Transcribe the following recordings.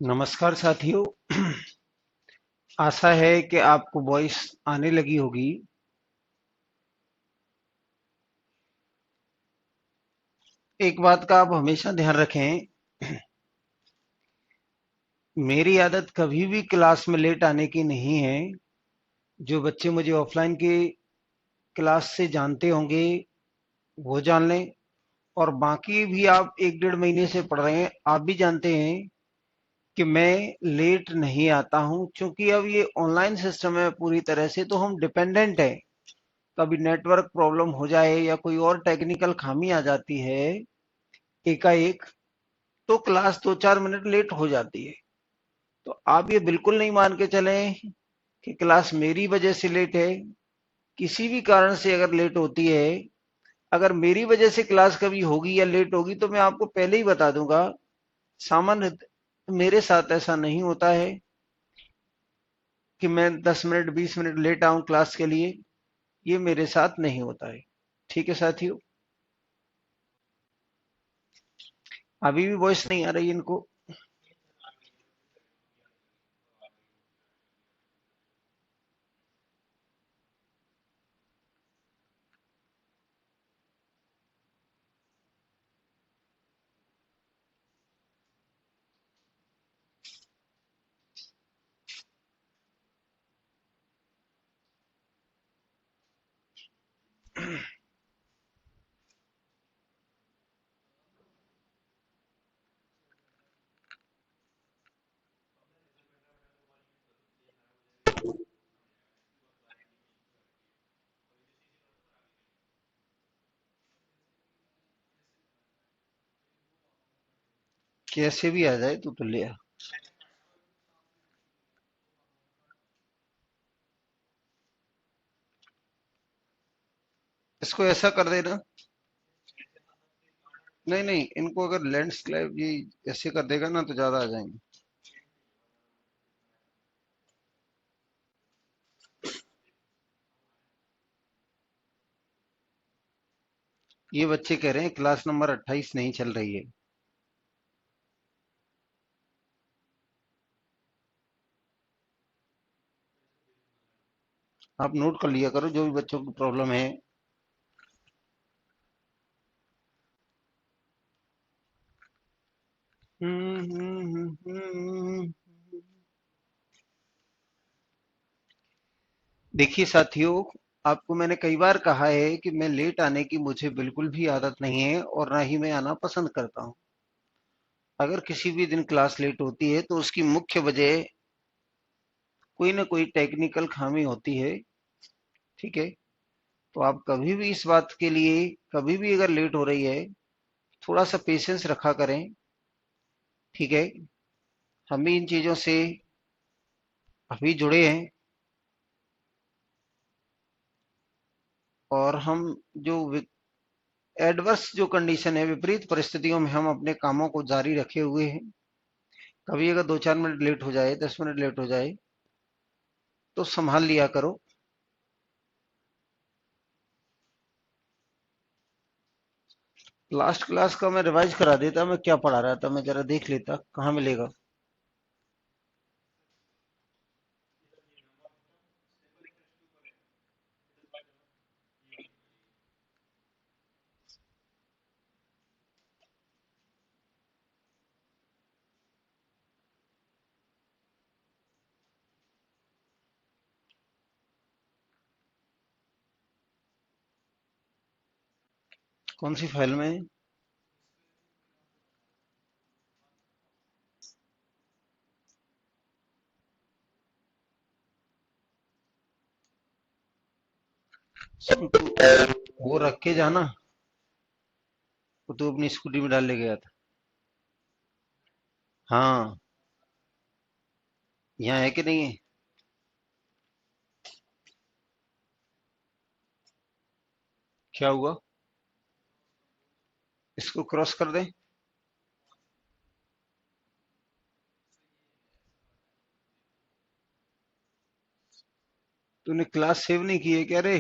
नमस्कार साथियों। आशा है कि आपको वॉइस आने लगी होगी। एक बात का आप हमेशा ध्यान रखें। मेरी आदत कभी भी क्लास में लेट आने की नहीं है। जो बच्चे मुझे ऑफलाइन की क्लास से जानते होंगे वो जान लें, और बाकी भी आप 1 डेढ़ महीने से पढ़ रहे हैं, आप भी जानते हैं कि मैं लेट नहीं आता हूं, क्योंकि अब ये ऑनलाइन सिस्टम है पूरी तरह से, तो हम डिपेंडेंट हैं। कभी नेटवर्क प्रॉब्लम हो जाए या कोई और टेक्निकल खामी आ जाती है एकाएक, तो क्लास 2 4 मिनट लेट हो जाती है। तो आप ये बिल्कुल नहीं मान के चलें कि क्लास मेरी वजह से लेट है। किसी भी कारण से अगर लेट होती है, अगर मेरी वजह से क्लास कभी होगी या लेट होगी, तो मैं आपको पहले ही बता दूंगा। सामान्य मेरे साथ ऐसा नहीं होता है कि मैं 10 मिनट 20 मिनट लेट आऊं क्लास के लिए। ये मेरे साथ नहीं होता है। ठीक है साथियों। अभी भी वॉइस नहीं आ रही इनको? कैसे भी आ जाए तो ले आ। इसको ऐसा कर देना। नहीं नहीं, इनको अगर लैंडस्केप ये ऐसे कर देगा ना तो ज्यादा आ जाएंगे। ये बच्चे कह रहे हैं क्लास नंबर 28 नहीं चल रही है। आप नोट कर लिया करो जो भी बच्चों की प्रॉब्लम है। देखिए साथियों, आपको मैंने कई बार कहा है कि मैं लेट आने की मुझे बिल्कुल भी आदत नहीं है, और ना ही मैं आना पसंद करता हूं। अगर किसी भी दिन क्लास लेट होती है तो उसकी मुख्य वजह कोई ना कोई टेक्निकल खामी होती है। ठीक है। तो आप कभी भी इस बात के लिए, कभी भी अगर लेट हो रही है, थोड़ा सा पेशेंस रखा करें। ठीक है। हम भी इन चीजों से अभी जुड़े हैं, और हम जो एडवर्स जो कंडीशन है, विपरीत परिस्थितियों में हम अपने कामों को जारी रखे हुए हैं। कभी अगर 2 4 मिनट लेट हो जाए, 10 मिनट लेट हो जाए, तो संभाल लिया करो। लास्ट क्लास का मैं रिवाइज करा देता, मैं क्या पढ़ा रहा था, मैं जरा देख लेता कहाँ मिलेगा। कौन सी फाइल में? सुन तू, वो रख के जाना। वो तू अपनी स्कूटी में डाल ले गया था। हाँ। यहाँ है कि नहीं है? क्या हुआ? इसको क्रॉस कर दे। तूने क्लास सेव नहीं की है क्या रे?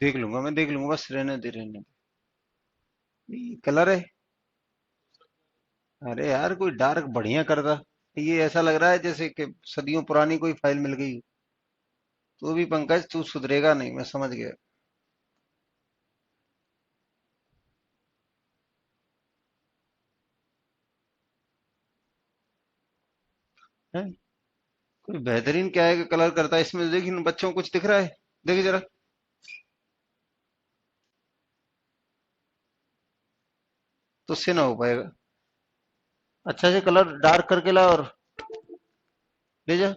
देख लूंगा, मैं देख लूंगा, बस रहने दे रहने दे। ये कलर है। अरे यार कोई डार्क बढ़िया कर दा। ये ऐसा लग रहा है जैसे कि सदियों पुरानी कोई फाइल मिल गई हो। तो भी पंकज तू सुधरेगा नहीं, मैं समझ गया। है कोई बेहतरीन क्या है कि कलर करता है इसमें, देखिए इन बच्चों को कुछ दिख रहा है? देखिए जरा। तो उससे ना हो पाएगा। अच्छा से कलर डार्क करके ला और ले जा।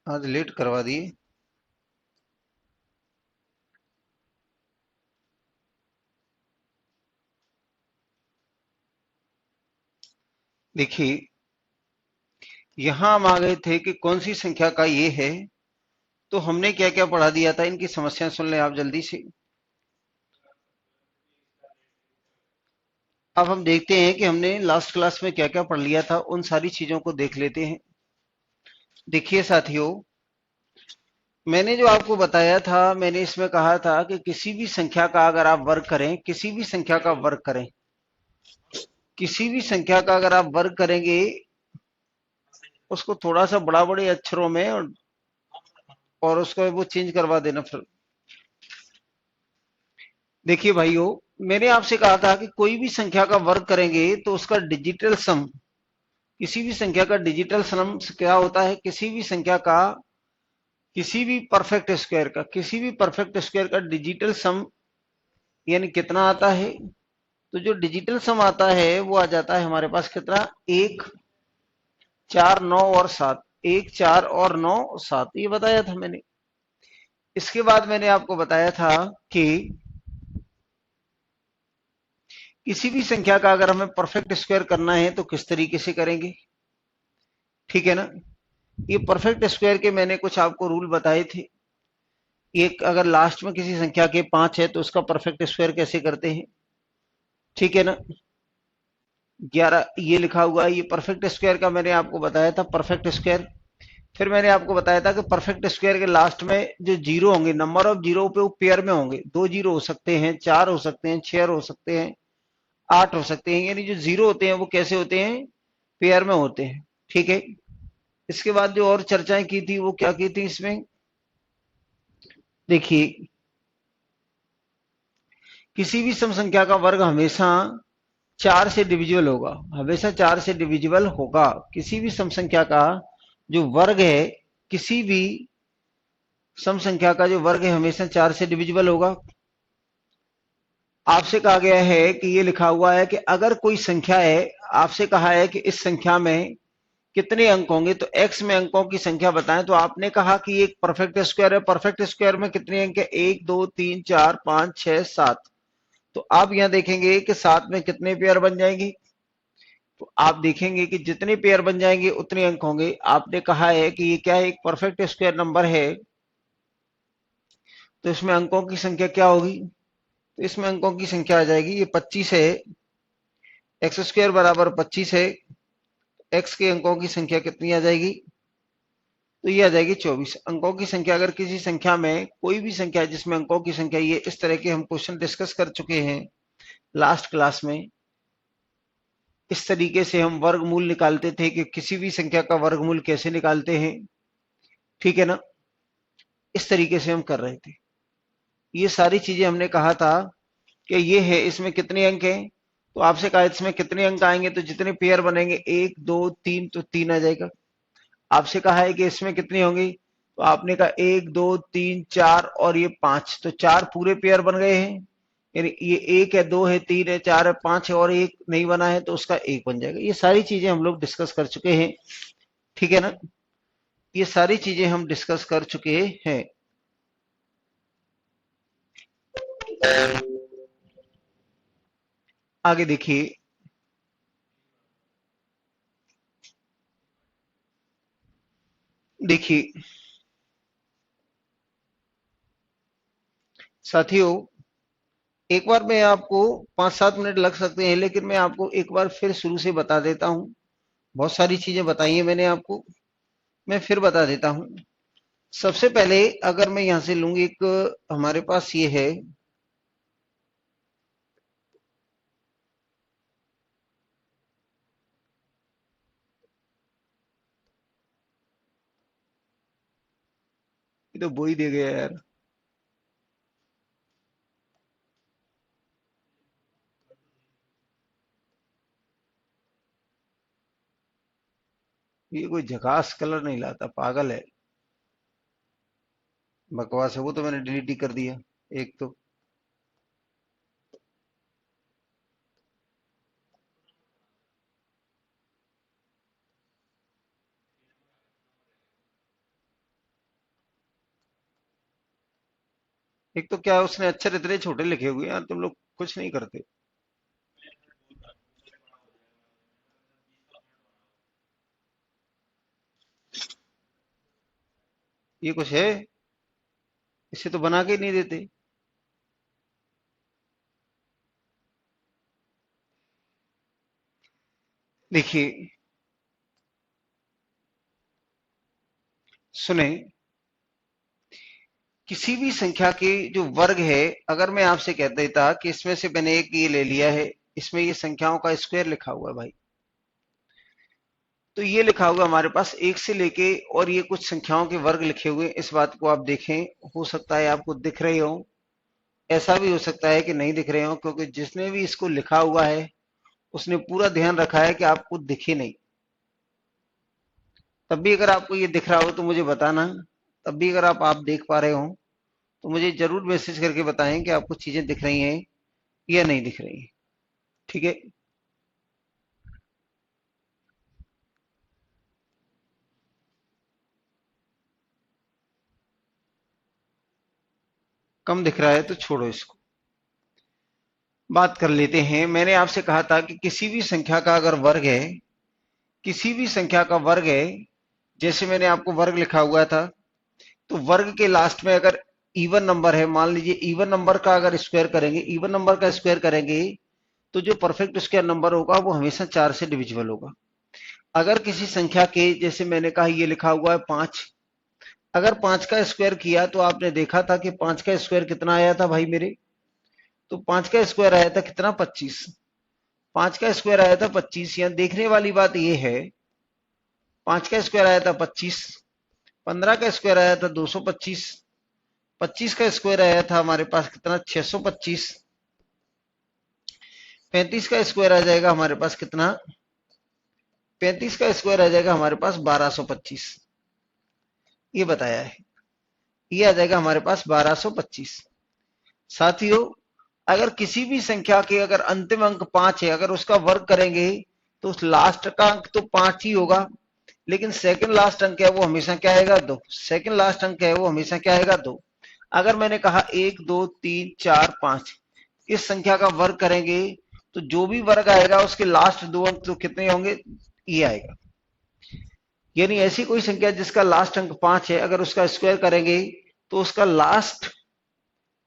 आज लेट करवा दिए। देखिए यहां हम आ गए थे कि कौन सी संख्या का ये है। तो हमने क्या क्या पढ़ा दिया था, इनकी समस्या सुन लें आप जल्दी से। अब हम देखते हैं कि हमने लास्ट क्लास में क्या क्या पढ़ लिया था, उन सारी चीजों को देख लेते हैं। देखिए साथियों, मैंने जो आपको बताया था, मैंने इसमें कहा था कि किसी भी संख्या का अगर आप वर्ग करें, किसी भी संख्या का वर्ग करें, किसी भी संख्या का अगर आप वर्ग करेंगे, उसको थोड़ा सा बड़ा बड़े अक्षरों में और उसको वो चेंज करवा देना फिर। देखिए भाइयों, मैंने आपसे कहा था कि कोई भी संख्या का वर्ग करेंगे तो उसका डिजिटल सम, किसी भी संख्या का डिजिटल सम क्या होता है, किसी भी संख्या का, किसी भी परफेक्ट स्क्वायर का, किसी भी परफेक्ट स्क्वायर का डिजिटल सम यानी कितना आता है। तो जो डिजिटल सम आता है वो आ जाता है हमारे पास कितना, एक, चार, नौ और सात। एक, चार और नौ, सात, ये बताया था मैंने। इसके बाद मैंने आपको बताया था कि किसी भी संख्या का अगर हमें परफेक्ट स्क्वायर करना है तो किस तरीके से करेंगे। ठीक है ना। ये परफेक्ट स्क्वायर के मैंने कुछ आपको रूल बताए थे। एक, अगर लास्ट में किसी संख्या के पांच है तो उसका परफेक्ट स्क्वायर कैसे करते हैं। ठीक है ना। 11 ये लिखा हुआ है, ये परफेक्ट स्क्वायर का मैंने आपको बताया था, परफेक्ट स्क्वायर। फिर मैंने आपको बताया था कि परफेक्ट स्क्वायर के लास्ट में जो जीरो होंगे, नंबर ऑफ जीरो पे वो पेयर में होंगे। दो जीरो हो सकते हैं, चार हो सकते हैं, छह हो सकते हैं, आठ हो सकते हैं। यानी जो जीरो होते हैं वो कैसे होते हैं, पेयर में होते हैं। ठीक है। इसके बाद जो और चर्चाएं की थी वो क्या की थी इसमें, देखिए किसी भी सम संख्या का वर्ग हमेशा चार से डिविजिबल होगा, हमेशा चार से डिविजिबल होगा। किसी भी सम संख्या का जो वर्ग है, किसी भी सम संख्या का जो वर्ग है हमेशा चार से डिविजिबल होगा। आपसे कहा गया है कि ये लिखा हुआ है कि अगर कोई संख्या है, आपसे कहा है कि इस संख्या में कितने अंक होंगे, तो एक्स में अंकों की संख्या बताएं। तो आपने कहा कि एक परफेक्ट स्क्वायर है, परफेक्ट स्क्वायर में कितने अंक है, एक, दो, तीन, चार, पांच, छह, सात। तो आप यहां देखेंगे कि सात में कितने पेयर बन जाएंगे। तो आप देखेंगे कि जितने पेयर बन जाएंगे उतने अंक होंगे। आपने कहा है कि ये क्या है, एक परफेक्ट स्क्वायर नंबर है, तो इसमें अंकों की संख्या क्या होगी। तो इसमें अंकों की संख्या आ जाएगी, ये 25 है, एक्स स्क्वायर बराबर 25 है। एक्स के अंकों की संख्या कितनी आ जाएगी, तो ये आ जाएगी 24। अंकों की संख्या, अगर किसी संख्या में कोई भी संख्या है जिसमें अंकों की संख्या, ये इस तरह के हम क्वेश्चन डिस्कस कर चुके हैं लास्ट क्लास में। इस तरीके से हम वर्गमूल निकालते थे कि किसी भी संख्या का वर्गमूल कैसे निकालते हैं। ठीक है ना। इस तरीके से हम कर रहे थे। ये सारी चीजें हमने कहा था कि ये है, इसमें कितने अंक हैं। तो आपसे कहा इसमें कितने अंक आएंगे, तो जितने पेयर बनेंगे, एक, दो, तीन, तो तीन आ जाएगा। आपसे कहा है कि इसमें कितनी होंगी, तो आपने कहा एक, दो, तीन, चार और ये पांच, तो चार पूरे पेयर बन गए हैं। यानी ये एक है, दो है, तीन है, चार है, पांच है और एक नहीं बना है, तो उसका एक बन जाएगा। ये सारी चीजें हम लोग डिस्कस कर चुके हैं। ठीक है ना। ये सारी चीजें हम डिस्कस कर चुके हैं। आगे देखिए, देखिए साथियों, एक बार मैं आपको 5-7 मिनट लग सकते हैं, लेकिन मैं आपको एक बार फिर शुरू से बता देता हूं। बहुत सारी चीजें बताई हैं मैंने आपको, मैं फिर बता देता हूं। सबसे पहले अगर मैं यहां से लूंगी, एक हमारे पास ये है, ये तो वो ही दे गया यार। ये कोई झकास कलर नहीं लाता, पागल है, बकवास है। वो तो मैंने डिलीट ही कर दिया एक तो। एक तो क्या उसने अक्षर इतने छोटे लिखे हुए हैं यार, तुम लोग कुछ नहीं करते। ये कुछ है, इसे तो बना के ही नहीं देते। देखिए सुने, किसी भी संख्या के जो वर्ग है, अगर मैं आपसे कह देता कि इसमें से मैंने एक ये ले लिया है, इसमें ये संख्याओं का स्क्वायर लिखा हुआ है भाई, तो ये लिखा हुआ हमारे पास एक से लेके, और ये कुछ संख्याओं के वर्ग लिखे हुए हैं। इस बात को आप देखें, हो सकता है आपको दिख रहे हो, ऐसा भी हो सकता है कि नहीं दिख रहे हो, क्योंकि जिसने भी इसको लिखा हुआ है उसने पूरा ध्यान रखा है कि आपको दिखे नहीं। तब भी अगर आपको ये दिख रहा हो तो मुझे बताना। तब भी अगर आप देख पा रहे हो तो मुझे जरूर मैसेज करके बताएं कि आपको चीजें दिख रही हैं या नहीं दिख रही हैं। ठीक है। कम दिख रहा है तो छोड़ो इसको, बात कर लेते हैं। मैंने आपसे कहा था कि किसी भी संख्या का अगर वर्ग है, किसी भी संख्या का वर्ग है, जैसे मैंने आपको वर्ग लिखा हुआ था, तो वर्ग के लास्ट में अगर इवन नंबर है, मान लीजिए इवन नंबर का अगर स्क्वायर करेंगे, इवन नंबर का स्क्वायर करेंगे, तो जो परफेक्ट स्क्वायर नंबर होगा वो हमेशा 4 से डिविजिबल होगा। अगर किसी संख्या के, जैसे मैंने कहा ये लिखा हुआ है 5, अगर 5 का स्क्वायर किया तो आपने देखा था कि 5 का स्क्वायर कितना आया था भाई मेरे, तो 5 का स्क्वायर आया था कितना, 25। 5 का स्क्वायर आया था 25। यहाँ देखने वाली बात ये है, 5 का स्क्वायर आया था 25, 15 का स्क्वायर आया था 225, 25 का स्क्वायर आया था हमारे पास कितना, 625, 35 का स्क्वायर आ जाएगा हमारे पास कितना, 35 का स्क्वायर आ जाएगा हमारे पास 1225। ये बताया है, ये आ जाएगा हमारे पास 1225। साथियों, अगर किसी भी संख्या के अगर अंतिम अंक 5 है, अगर उसका वर्ग करेंगे तो उस लास्ट का अंक तो 5 ही होगा, लेकिन सेकंड लास्ट अंक है वो हमेशा क्या आएगा, 2। सेकंड लास्ट अंक है वो हमेशा क्या आएगा, 2। अगर मैंने कहा 1 2 3 4 5, इस संख्या का वर्ग करेंगे तो जो भी वर्ग आएगा उसके लास्ट 2 अंक तो कितने होंगे, ये आएगा। यानी ऐसी कोई संख्या जिसका लास्ट अंक 5 है, अगर उसका स्क्वायर करेंगे तो उसका लास्ट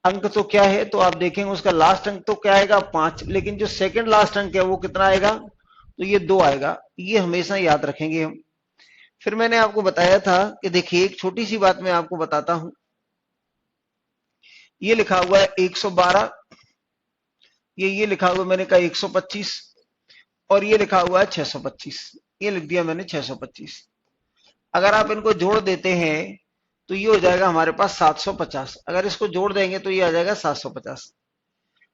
अंक तो क्या है, तो आप देखेंगे उसका लास्ट अंक तो क्या आएगा, 5, लेकिन जो सेकंड लास्ट अंक है वो कितना आएगा, तो ये 2 आएगा। ये हमेशा याद रखेंगे हम। फिर मैंने आपको बताया था कि देखिए एक छोटी सी बात मैं आपको बताता हूं, ये लिखा हुआ है 112, ये लिखा हुआ मैंने कहा 125, और ये लिखा हुआ है 625। ये लिख दिया मैंने 625। अगर आप इनको जोड़ देते हैं तो ये हो जाएगा हमारे पास 750। अगर इसको जोड़ देंगे तो ये आ जाएगा 750।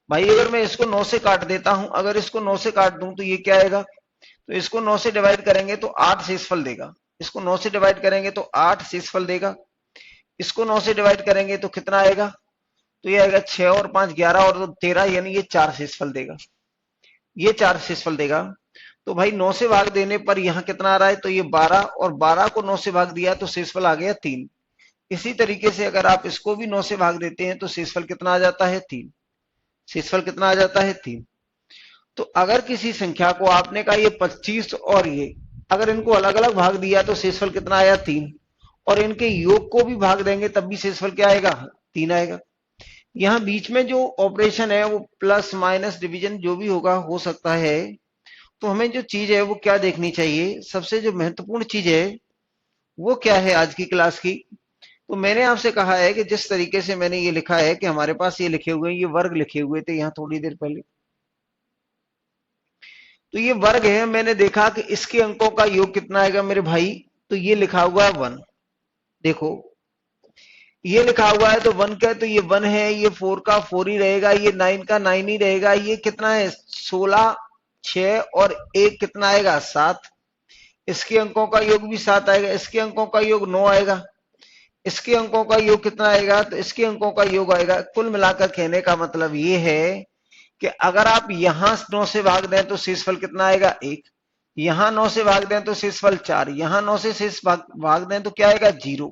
भाई अगर मैं इसको 9 से काट देता हूं, अगर इसको 9 से काट दूं तो ये क्या आएगा, तो इसको 9 से डिवाइड करेंगे तो 8 शेषफल देगा। इसको 9 से डिवाइड करेंगे तो 8 शेषफल देगा। इसको 9 से डिवाइड करेंगे तो कितना आएगा, तो ये आएगा 6 और 5 11 और 13, यानी ये 4 शेषफल देगा। ये 4 शेषफल देगा। तो भाई 9 से भाग देने पर यहाँ कितना आ रहा है, तो ये 12, और 12 को 9 से भाग दिया तो शेषफल आ गया 3। इसी तरीके से अगर आप इसको भी 9 से भाग देते हैं तो शेषफल कितना आ जाता है, 3। शेषफल कितना आ जाता है, 3। तो अगर किसी संख्या को आपने कहा ये 25 और ये, अगर इनको अलग अलग भाग दिया तो शेषफल कितना आया, 3। और इनके योग को भी भाग देंगे तब भी शेषफल क्या आएगा, 3 आएगा। यहां बीच में जो ऑपरेशन है वो प्लस माइनस डिवीजन जो भी होगा हो सकता है। तो हमें जो चीज है वो क्या देखनी चाहिए, सबसे जो महत्वपूर्ण चीज है वो क्या है आज की क्लास की। तो मैंने आपसे कहा है कि जिस तरीके से मैंने ये लिखा है कि हमारे पास ये लिखे हुए हैं, ये वर्ग लिखे हुए थे यहां थोड़ी देर पहले, तो ये वर्ग है। मैंने देखा कि इसके अंकों का योग कितना आएगा मेरे भाई, तो ये लिखा हुआ है 1। देखो ये लिखा हुआ है तो 1 का, तो ये 1 है, ये 4 का 4 ही रहेगा, ये 9 का 9 ही रहेगा। ये कितना है 16, 6 और 1 कितना आएगा 7। इसके अंकों का योग भी 7 आएगा, इसके अंकों का योग 9 आएगा, इसके अंकों का योग कितना आएगा, तो इसके अंकों का योग आएगा। कुल मिलाकर कहने का मतलब ये है कि अगर आप यहां 9 से भाग दें तो शेषफल कितना आएगा 1, यहां 9 से भाग दें तो शेषफल 4, यहां 9 से शेष भाग दें तो क्या आएगा 0,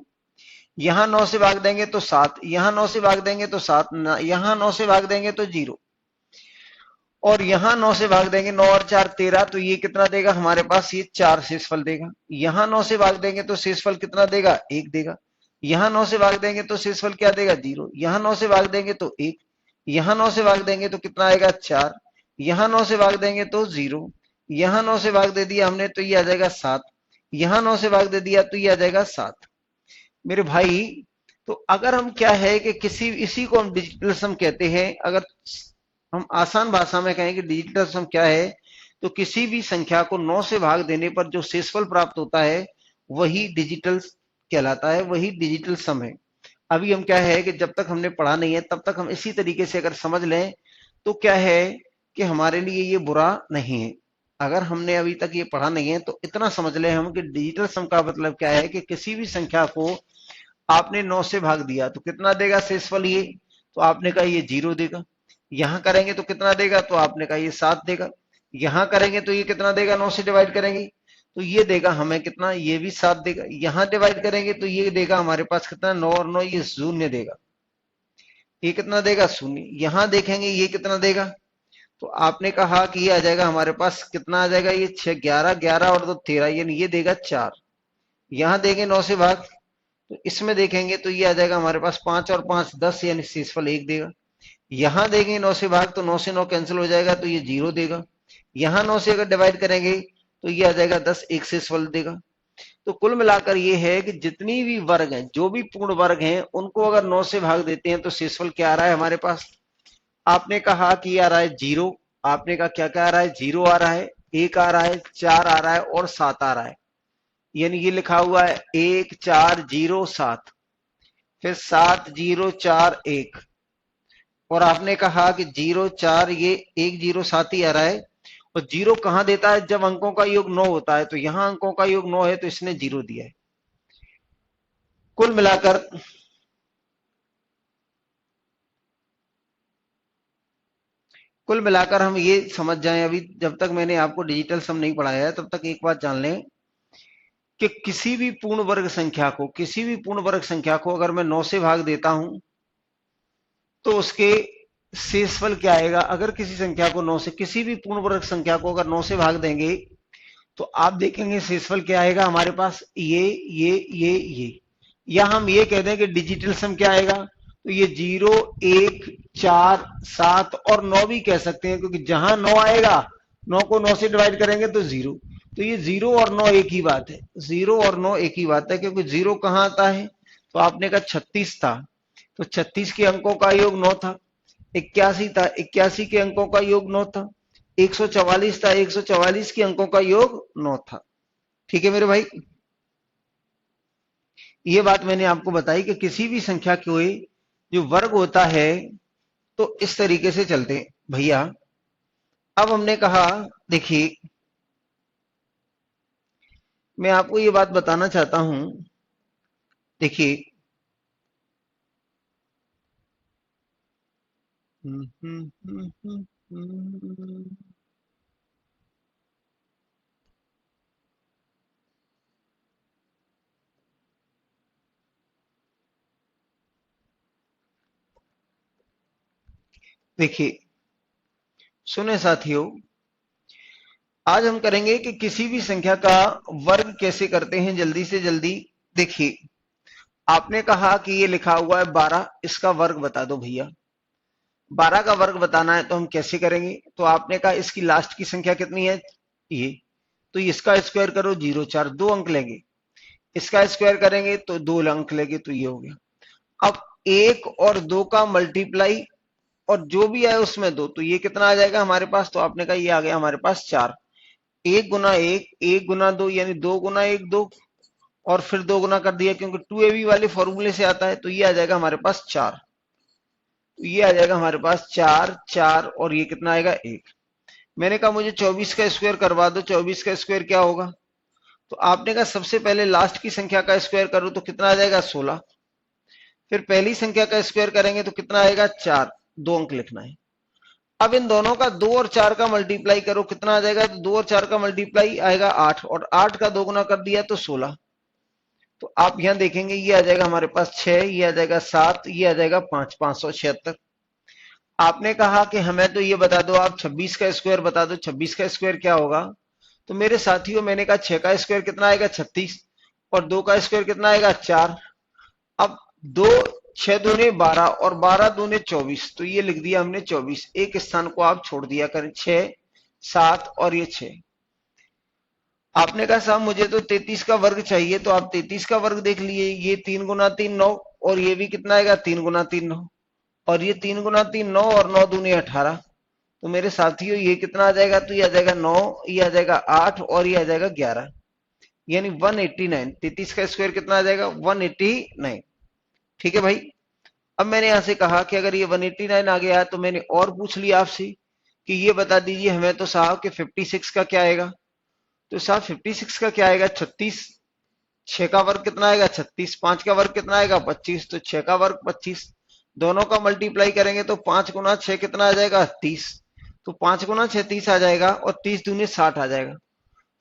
यहां 9 से भाग देंगे तो 7, यहां 9 से भाग देंगे तो 7, यहां 9 से भाग देंगे तो 0, और यहां 9 से भाग देंगे, 9 और 4 13, तो ये कितना देगा हमारे पास, ये 4 शेषफल देगा। यहां 9 से भाग देंगे तो शेषफल कितना देगा 1 देगा, यहां 9 से भाग देंगे तो शेषफल क्या देगा 0, यहां 9 से भाग देंगे तो 1, यहां 9 से भाग देंगे तो कितना आएगा 4, यहां 9 से भाग देंगे तो 0, यहां 9 से भाग दे दिया हमने तो ये आ जाएगा 7, यहां 9 से भाग दे दिया तो ये आ जाएगा 7। मेरे भाई तो अगर हम क्या है कि किसी, इसी को हम डिजिटल सम कहते हैं। अगर हम आसान भाषा में कहें कि डिजिटल सम क्या है, तो किसी भी संख्या को 9 से भाग देने पर जो शेषफल प्राप्त होता है वही डिजिटल कहलाता है, वही डिजिटल सम है। अभी हम क्या है कि जब तक हमने पढ़ा नहीं है तब तक हम इसी तरीके से अगर समझ लें तो क्या है कि हमारे लिए ये बुरा नहीं है। अगर हमने अभी तक ये पढ़ा नहीं है तो इतना समझ लें हम कि डिजिटल सम का मतलब क्या है कि किसी भी संख्या को आपने 9 से भाग दिया तो कितना देगा शेषफल, ये तो आपने कहा ये 0 देगा। यहां करेंगे तो कितना देगा, तो आपने कहा ये 7 देगा। यहां करेंगे तो ये कितना देगा, 9 से डिवाइड करेंगे तो ये देगा हमें कितना, ये भी 7 देगा। यहां डिवाइड करेंगे तो ये देगा हमारे पास कितना, 9 और 9 ये 0 देगा, ये कितना देगा 0। यहां देखेंगे ये कितना देगा, तो आपने कहा कि ये आ जाएगा हमारे पास कितना आ जाएगा, ये 6 11 11 और 2 13, यानी ये देगा 4। यहां देंगे 9 से भाग तो इसमें देखेंगे तो ये आ जाएगा हमारे पास 5 और 5 10, यानी शेषफल 1 देगा। यहां देंगे 9 से भाग तो 9 से 9 कैंसिल हो जाएगा तो ये 0 देगा। यहां 9 से अगर डिवाइड करेंगे तो ये आ जाएगा 10, 1 शेषफल देगा। तो कुल मिलाकर ये है कि जितनी भी वर्ग हैं, जो भी पूर्ण वर्ग हैं, उनको अगर 9 से भाग देते हैं तो शेषफल क्या आ रहा है हमारे पास। आपने कहा कि आ रहा है 0, आपने कहा क्या क्या आ रहा है, 0 आ रहा है, 1 आ रहा है, 4 आ रहा है और 7 आ रहा है। यानी ये लिखा हुआ है 1 4 0 7, फिर 7 0 4 1, और आपने कहा कि 0 4 ये 1 0 7 ही आ रहा है। और 0 कहां देता है, जब अंकों का योग 9 होता है, तो यहां अंकों का योग 9 है तो इसने 0 दिया है। कुल मिलाकर हम ये समझ जाएं, अभी जब तक मैंने आपको डिजिटल सम नहीं पढ़ाया है तब तक एक बात जान लें कि किसी भी पूर्ण वर्ग संख्या को, किसी भी पूर्ण वर्ग संख्या को अगर मैं 9 से भाग देता हूं तो उसके शेषफल क्या आएगा। अगर किसी संख्या को 9 से, किसी भी पूर्ण वर्ग संख्या को अगर 9 से भाग देंगे तो आप देखेंगे शेषफल क्या आएगा हमारे पास, ये या हम ये कह दें कि डिजिटल सम क्या आएगा, तो ये 0 1 4 7 और 9 भी कह सकते हैं, क्योंकि जहां 9 आएगा 9 को 9 से डिवाइड करेंगे तो 0, तो ये 0 और 9 एक ही बात है, 0 और 9 एक ही बात है। क्योंकि 0 कहां आता है, तो आपने कहा 36 था, तो 36 के अंकों का योग 9 था। 81 था, 81 के अंकों का योग 9 था। 144 था, 144 के अंकों का योग 9 था। ठीक है मेरे भाई, ये बात मैंने आपको बताई कि किसी भी संख्या के जो वर्ग होता है तो इस तरीके से चलते हैं भैया। अब हमने कहा, देखिए मैं आपको ये बात बताना चाहता हूं, देखिए देखिए सुने साथियों, आज हम करेंगे कि किसी भी संख्या का वर्ग कैसे करते हैं, जल्दी से जल्दी देखिए। आपने कहा कि ये लिखा हुआ है 12, इसका वर्ग बता दो भैया। 12 का वर्ग बताना है तो हम कैसे करेंगे? तो आपने कहा इसकी लास्ट की संख्या कितनी है? ये। तो इसका स्क्वायर करो 0 4, 2 अंक लेंगे। इसका स्क्वायर करेंगे तो 2 अंक लेंगे, तो ये हो गया। अब 1 और 2 का मल्टीप्लाई और जो भी आए उसमें 2, तो ये कितना आ जाएगा हमारे पास? तो आपने कहा ये आ गया हमारे पास 4। 1 गुना 1, 1 गुना 2 यानी 2 गुना 1 2, और फिर 2 गुना कर दिया क्योंकि 2ab वाले फॉर्मूले से आता है, तो ये आ जाएगा हमारे पास 4। तो ये आ जाएगा हमारे पास 4 4, और ये कितना आएगा 1। मैंने कहा मुझे 24 का स्क्वायर करवा दो। 24 का स्क्वायर क्या होगा? तो आपने कहा सबसे पहले लास्ट की संख्या का स्क्वायर करो तो कितना आ जाएगा 16। फिर पहली संख्या का स्क्वायर करेंगे तो कितना आएगा 4, 2 अंक लिखना है। अब इन दोनों का 2 और 4 का मल्टीप्लाई करो, कितना आ जाएगा? तो 2 और 4 का मल्टीप्लाई आएगा 8, और 8 का 2 गुना कर दिया तो 16। तो आप यहां देखेंगे ये आ जाएगा हमारे पास 6, ये आ जाएगा 7, ये आ जाएगा 5, 576। आपने कहा कि हमें तो ये बता दो, आप 26 का स्क्वायर बता दो। 26 का स्क्वायर क्या होगा? तो मेरे साथियों मैंने कहा 6 का स्क्वायर कितना आएगा? 36, और 2 का स्क्वायर कितना आएगा? 4। अब 2 6 दूने 12 और 12 दूने 24, तो ये लिख दिया हमने 24। एक स्थान को आप छोड़ दिया करें, 6 7 और ये 6। आपने कहा साहब मुझे तो 33 का वर्ग चाहिए, तो आप 33 का वर्ग देख लिए। ये 3 गुना 3 9, और ये भी कितना आएगा? 3 गुना 3 9, और ये 3 गुना 3 9, और 9 दूनी 18। तो मेरे साथियों ये कितना आ जाएगा? तो ये आ जाएगा 9, ये आ जाएगा 8, और ये आ जाएगा 11, यानी 189। 33 का स्क्वायर कितना आ जाएगा? 189। ठीक है भाई। अब मैंने यहां से कहा कि अगर ये 189 आ गया तो मैंने और पूछ लिया आपसे कि ये बता दीजिए हमें तो साहब कि 56 का क्या आएगा? तो साहब 56 का क्या आएगा? 36। 6 का वर्ग कितना आएगा? 36। 5 का वर्ग कितना आएगा? 25। तो 6 का वर्ग 25, दोनों का मल्टीप्लाई करेंगे तो 5 गुना 6 कितना आ जाएगा? 30। तो 5 गुना 6 30 आ जाएगा, और 30 दूनी 60 आ जाएगा।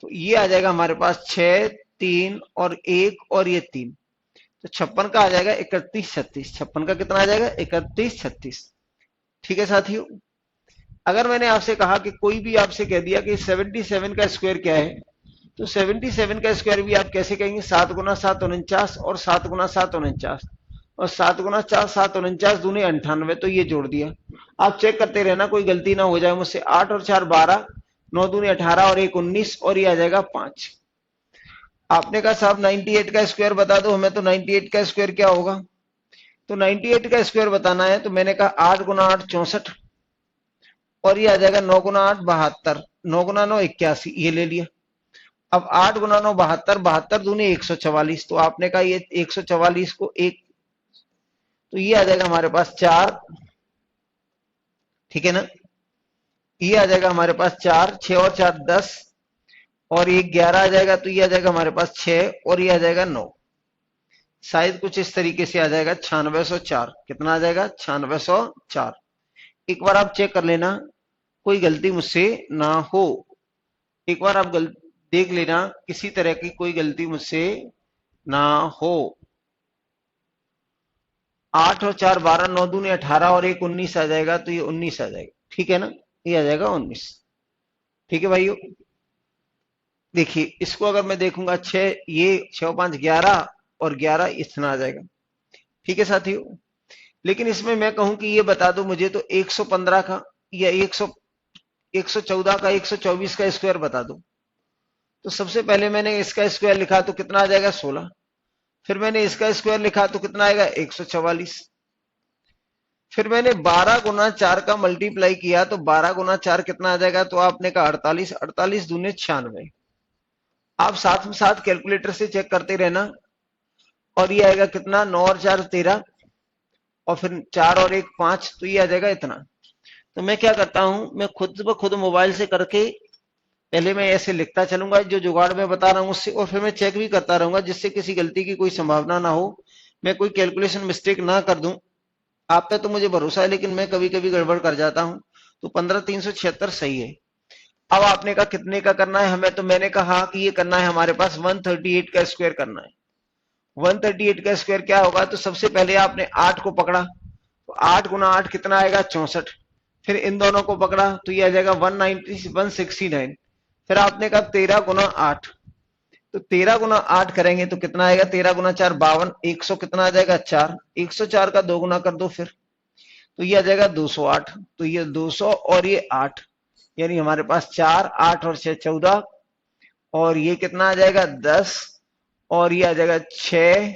तो ये आ जाएगा हमारे पास 6 3 और 1, और ये 3। तो 56 का आ जाएगा 31 36। 56 का कितना आ जाएगा? 31 36। ठीक है साथियों। अगर मैंने आपसे कहा कि कोई भी आपसे कह दिया कि 77 का स्क्वायर क्या है, तो 77 का स्क्वायर भी आप कैसे कहेंगे? 7 गुना 7 49, और 7 गुना 7 49, और 7 गुना 4 7 49 दूनी 98। तो ये जोड़ दिया। आप चेक करते रहना कोई गलती ना हो जाए मुझसे। 8 और 4 12, 9 दूनी 18, और 1 19, और ये आ जाएगा 5। आपने कहा साहब 98 का स्क्वायर बता दो हमें, तो 98 का स्क्वायर क्या होगा? तो 98 का स्क्वायर बताना है तो मैंने कहा 8 गुना 8 64, और ये आ जाएगा 9 गुना 8 72, 9 गुना 9 81, ये ले लिया। अब 8 गुना 9 72, 72 दूनी 144। तो आपने कहा ये 144 को एक, तो ये आ जाएगा हमारे पास 4। ठीक है ना? ये आ जाएगा हमारे पास 4, 6 और 4 10, और ये 11 आ जाएगा। तो ये आ जाएगा हमारे पास 6, और ये आ जाएगा 9। शायद कुछ इस तरीके से आ जाएगा 9604। कितना आ जाएगा? 9604। एक बार आप चेक कर लेना कोई गलती मुझसे ना हो। एक बार आप देख लेना किसी तरह की कोई गलती मुझसे ना हो। 8 और 4 12, 9 दूनी 18, और 1 19 आ जाएगा। तो ये 19 आ जाएगा। ठीक है ना? ये आ जाएगा 19। ठीक है भाइयों। देखिए इसको अगर मैं देखूंगा 6, ये 6 5 11, और 11 इतना आ जाएगा। ठीक है साथियों। लेकिन इसमें मैं कहूं कि ये बता दो मुझे तो 115 का या 114 का 124 का स्क्वायर बता दो। तो सबसे पहले मैंने इसका स्क्वायर लिखा तो कितना आ जाएगा? 16। फिर मैंने इसका स्क्वायर लिखा तो कितना आएगा? 144। फिर मैंने 12 गुना 4 का मल्टीप्लाई किया तो 12 गुना 4 कितना आ जाएगा? तो आपने कहा 48। 48 दूने 96। आप साथ में साथ कैलकुलेटर से चेक करते रहना। और ये आएगा कितना? 9 और 4 13, और फिर 4 और 1 5, तो ये आ जाएगा इतना। तो मैं क्या करता हूं, मैं खुद ब खुद मोबाइल से करके पहले मैं ऐसे लिखता चलूंगा जो जुगाड़ में बता रहा हूं उससे, और फिर मैं चेक भी करता रहूंगा जिससे किसी गलती की कोई संभावना ना हो, मैं कोई कैलकुलेशन मिस्टेक ना कर दूं। आप पे तो मुझे भरोसा है लेकिन मैं कभी कभी गड़बड़ कर जाता हूं। तो 15376 सही है। अब आपने कहा कितने का करना है हमें, तो मैंने कहा कि ये करना है हमारे पास 138 का स्क्वायर करना है। 138 का स्क्वायर क्या होगा? तो सबसे पहले आपने 8 को पकड़ा, तो 8 गुना 8 कितना आएगा? 64। फिर इन दोनों को पकड़ा तो ये आ जाएगा 169। फिर आपने कहा 13 गुना 8, तो 13 गुना 8 करेंगे तो कितना आएगा, 13 गुना 4 52, 100 कितना आ जाएगा 4, 104 का 2 गुना कर दो फिर, तो ये आ जाएगा 208। तो ये 200 और ये 8, यानी हमारे पास 4, 8 और 6 14, और ये कितना आ जाएगा 10, और ये आ जाएगा 6,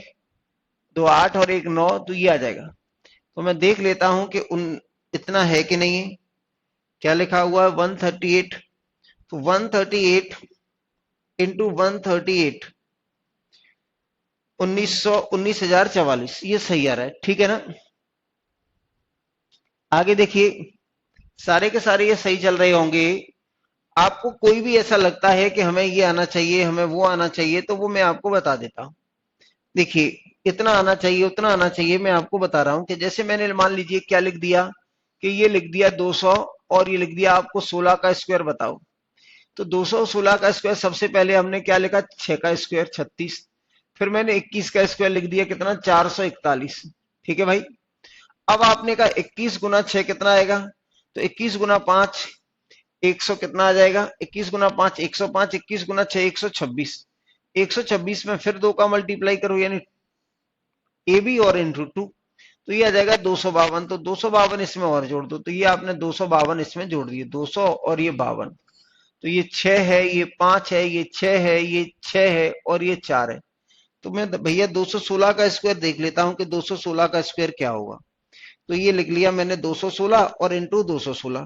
2 8 और 1 9, तो ये आ जाएगा। तो मैं देख लेता हूं कि उन इतना है कि नहीं है। क्या लिखा हुआ है 138, तो 138 इंटू 138 19,044, ये सही आ रहा है, ठीक है ना। आगे देखिए, सारे के सारे ये सही चल रहे होंगे। आपको कोई भी ऐसा लगता है कि हमें ये आना चाहिए, हमें वो आना चाहिए, तो वो मैं आपको बता देता हूं। देखिए, इतना आना चाहिए, उतना आना चाहिए, मैं आपको बता रहा हूं कि जैसे मैंने मान लीजिए क्या लिख दिया कि ये लिख दिया 200, और ये लिख दिया आपको 16 का स्क्वायर बताओ। तो 216 का स्क्वायर, सबसे पहले हमने क्या लिखा 6 का स्क्वायर 36, फिर मैंने 21 का स्क्वायर लिख दिया कितना 441, ठीक है भाई। अब आपने कहा 21 गुना 6 कितना आएगा, तो 21 गुना 5 100 कितना आ जाएगा, 21 गुना 5 105, 21 गुना 6 126, 126 में फिर 2 का मल्टीप्लाई करो, यानी ए बी और इंटू 2, तो ये आ जाएगा 252। तो 252 इसमें और जोड़ दो, तो ये आपने 252 इसमें जोड़ दिए, 200 और ये 52, तो ये 6 है, ये 5 है, ये 6 है, ये 6 है, और ये 4 है। तो मैं भैया 216 का स्क्वायर देख लेता हूं कि 216 का स्क्वायर क्या होगा। तो ये लिख लिया मैंने 216 और इंटू 216,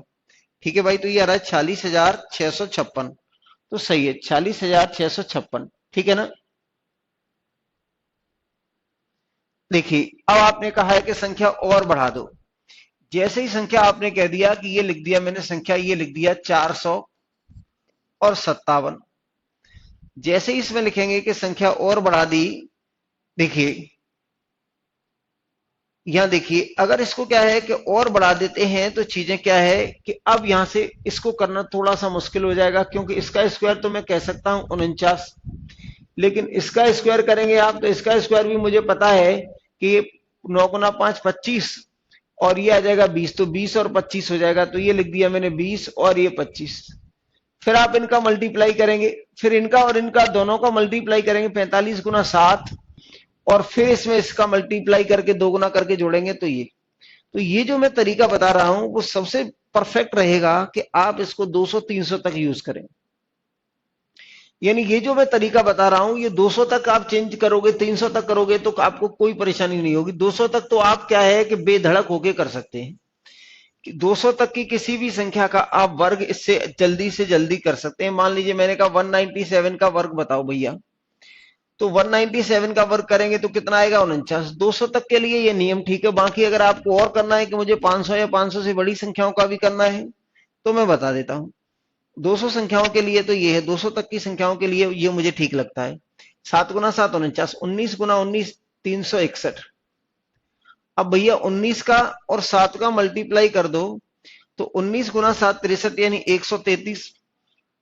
ठीक है भाई। तो ये आ रहा है 46,656, तो सही है 46,656, ठीक है ना। देखिए, अब आपने कहा है कि संख्या और बढ़ा दो। जैसे ही संख्या आपने कह दिया कि ये लिख दिया मैंने संख्या, ये लिख दिया 457, जैसे ही इसमें लिखेंगे कि संख्या और बढ़ा दी। देखिए, यहां देखिए, अगर इसको क्या है कि और बढ़ा देते हैं तो चीजें क्या है कि अब यहां से इसको करना थोड़ा सा मुश्किल हो जाएगा, क्योंकि इसका स्क्वायर तो मैं कह सकता हूं 49, लेकिन इसका स्क्वायर करेंगे आप, तो इसका स्क्वायर भी मुझे पता है कि 9 गुना 5 25, और ये आ जाएगा 20, तो 20 और 25 हो जाएगा, तो ये लिख दिया मैंने 20 और ये 25। फिर आप इनका मल्टीप्लाई करेंगे, फिर इनका और इनका दोनों का मल्टीप्लाई करेंगे, 45 गुना 7, और फिर इसमें इसका मल्टीप्लाई करके 2 गुना करके जोड़ेंगे, तो ये जो मैं तरीका बता रहा हूं वो सबसे परफेक्ट रहेगा कि आप इसको 200-300 तक यूज करें। यानी ये जो मैं तरीका बता रहा हूं, ये 200 तक आप चेंज करोगे, 300 तक करोगे तो आपको कोई परेशानी नहीं होगी। 200 तक तो आप क्या है कि बेधड़क होके कर सकते हैं कि 200 तक की किसी भी संख्या का आप वर्ग इससे जल्दी से जल्दी कर सकते हैं। मान लीजिए मैंने कहा 197 का वर्ग बताओ भैया, तो 197 का वर्ग करेंगे तो कितना आएगा 49। 200 तक के लिए ये नियम ठीक है। बाकी अगर आपको और करना है कि मुझे 500 या 500 से बड़ी संख्याओं का भी करना है, तो मैं बता देता हूं। 200 संख्याओं के लिए तो ये है, 200 तक की संख्याओं के लिए ये मुझे ठीक लगता है। 7 गुना 7 49, 19 गुना 19 361। अब भैया 19 का और 7 का मल्टीप्लाई कर दो, तो 19 गुना 7 63, यानी 133,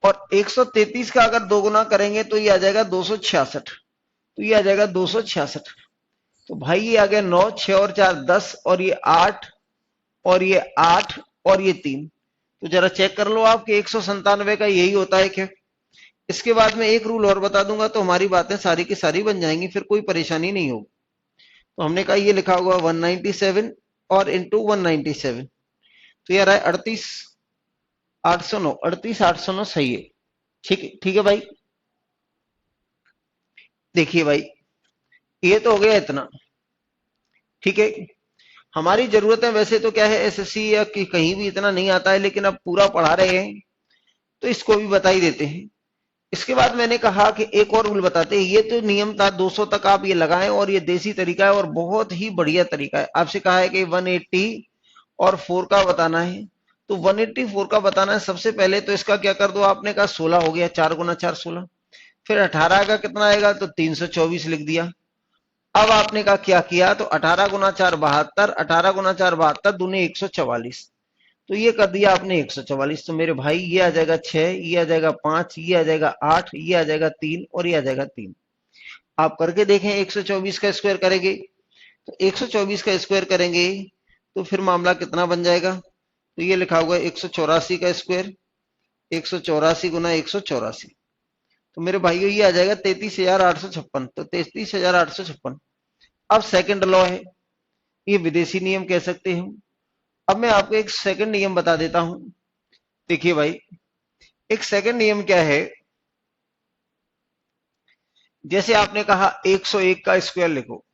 और 133 का अगर 2 गुना करेंगे तो ये आ जाएगा 266, तो ये आ जाएगा 266। तो भाई ये आ गया 9, 6 और 4 10, और ये 8, और ये 8, और ये 3। तो जरा चेक कर लो आप कि 197 का यही होता है क्या। इसके बाद में एक रूल और बता दूंगा तो हमारी बातें सारी की सारी बन जाएंगी, फिर कोई परेशानी नहीं होगी। तो हमने कहा ये लिखा होगा 197 और इंटू 197, तो यार है 38,809, 38,809 सही है, ठीक है भाई। देखिए भाई, ये तो हो गया इतना, ठीक है। हमारी जरूरतें वैसे तो क्या है एसएससी या कि कहीं भी इतना नहीं आता है, लेकिन अब पूरा पढ़ा रहे हैं तो इसको भी बता ही देते हैं। इसके बाद मैंने कहा कि एक और रूल बताते हैं। ये तो नियम था 200 तक आप ये लगाएं, और ये देसी तरीका है और बहुत ही बढ़िया तरीका है। आपसे कहा है कि 180 और 4 का बताना है, तो 184 का बताना है। सबसे पहले तो इसका क्या कर दो, आपने कहा 16 हो गया, 4 गुना 4 16, फिर 18 का कितना आएगा, तो 324 लिख दिया। अब आपने कहा क्या किया, तो 18 गुना 4 72, 18 गुना 4 72 दूनी 144, तो ये कर दिया आपने 144। तो मेरे भाई ये आ जाएगा 6, ये आ जाएगा 5, ये आ जाएगा 8, ये आ जाएगा 3, और ये आ जाएगा 3। आप करके देखें, 124 का स्क्वायर करेंगे, तो 124 का स्क्वायर करेंगे तो फिर मामला कितना बन जाएगा, तो ये लिखा हुआ है 184 का स्क्वायर, 184 गुना 184, तो मेरे भाइयों ये आ जाएगा 33,856। तो 33,856 अब सेकंड लॉ है, ये विदेशी नियम कह सकते हैं। अब मैं आपको एक सेकंड नियम बता देता हूं। देखिए भाई, एक सेकंड नियम क्या है, जैसे आपने कहा 101 का स्क्वायर लिखो,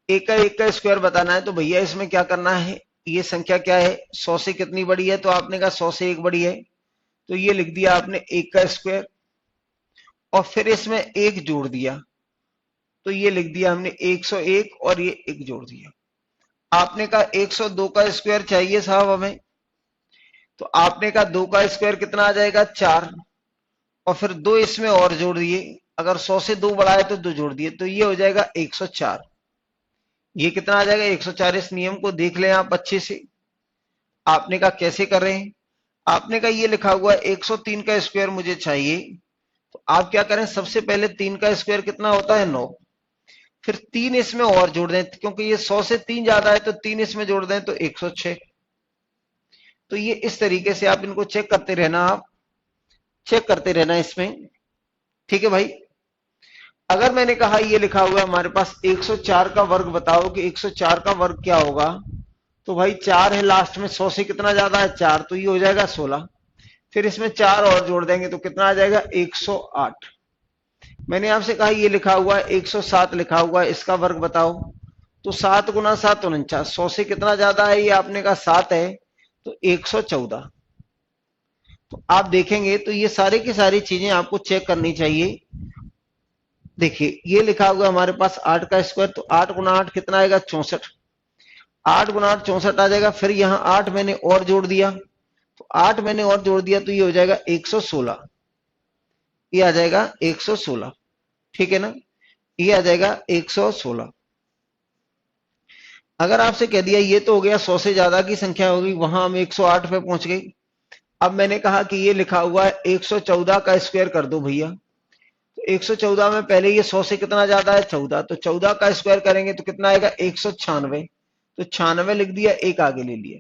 एक का स्क्वायर बताना है, तो भैया इसमें क्या करना है, ये संख्या क्या है, 100 से कितनी बड़ी है, तो आपने कहा 100 से 1 बड़ी है, तो ये लिख दिया आपने 1 का स्क्वायर, और फिर इसमें 1 जोड़ दिया, तो ये लिख दिया हमने 101, और ये 1 जोड़ दिया। आपने कहा 102 का स्क्वायर चाहिए साहब हमें, तो आपने कहा 2 का स्क्वायर कितना आ जाएगा, 4, और फिर 2 इसमें और जोड़ दिए, अगर 100 से 2 बड़ा है तो 2 जोड़ दिए, तो ये हो जाएगा 104। ये कितना आ जाएगा, 104। इस नियम को देख लें आप अच्छे से। आपने कहा कैसे कर रहे हैं, आपने कहा ये लिखा हुआ है 103 का स्क्वायर मुझे चाहिए, तो आप क्या करें, सबसे पहले 3 का स्क्वायर कितना होता है, 9, फिर 3 इसमें और जोड़ दें, क्योंकि ये 100 से 3 ज्यादा है, तो 3 इसमें जोड़ दें तो 106। तो ये इस तरीके से आप इनको चेक करते रहना, आप चेक करते रहना इसमें, ठीक है भाई। अगर मैंने कहा ये लिखा हुआ है हमारे पास 104 का वर्ग, बताओ कि 104 का वर्ग क्या होगा, तो भाई 4 है लास्ट में, 100 से कितना ज्यादा है, 4, तो ये हो जाएगा 16, फिर इसमें 4 और जोड़ देंगे तो कितना आ जाएगा, 108। मैंने आपसे कहा ये लिखा हुआ है 107 लिखा हुआ है, इसका वर्ग बताओ, तो 7 गुना 7 49, 100 से कितना ज्यादा है, ये आपने कहा 7 है, तो 114। तो आप देखेंगे तो ये सारी की सारी चीजें आपको चेक करनी चाहिए। देखिए ये लिखा हुआ हमारे पास 8 का स्क्वायर, तो 8 गुना 8 कितना आएगा, 64, 8 गुना 8 64 आ जाएगा, फिर यहाँ 8 मैंने और जोड़ दिया, तो 8 मैंने और जोड़ दिया, तो ये हो जाएगा 116, ये आ जाएगा 116, ठीक है ना, ये आ जाएगा 116। अगर आपसे कह दिया ये तो हो गया 100 से ज्यादा की संख्या होगी, वहां हम 108 पे पहुंच गए। अब मैंने कहा कि ये लिखा हुआ है 114 का स्क्वायर कर दो भैया, तो 114 में पहले ये 100 से कितना ज्यादा है, 14, तो 14 का स्क्वायर करेंगे तो कितना आएगा, 196, तो 96 लिख दिया, एक आगे ले लिया।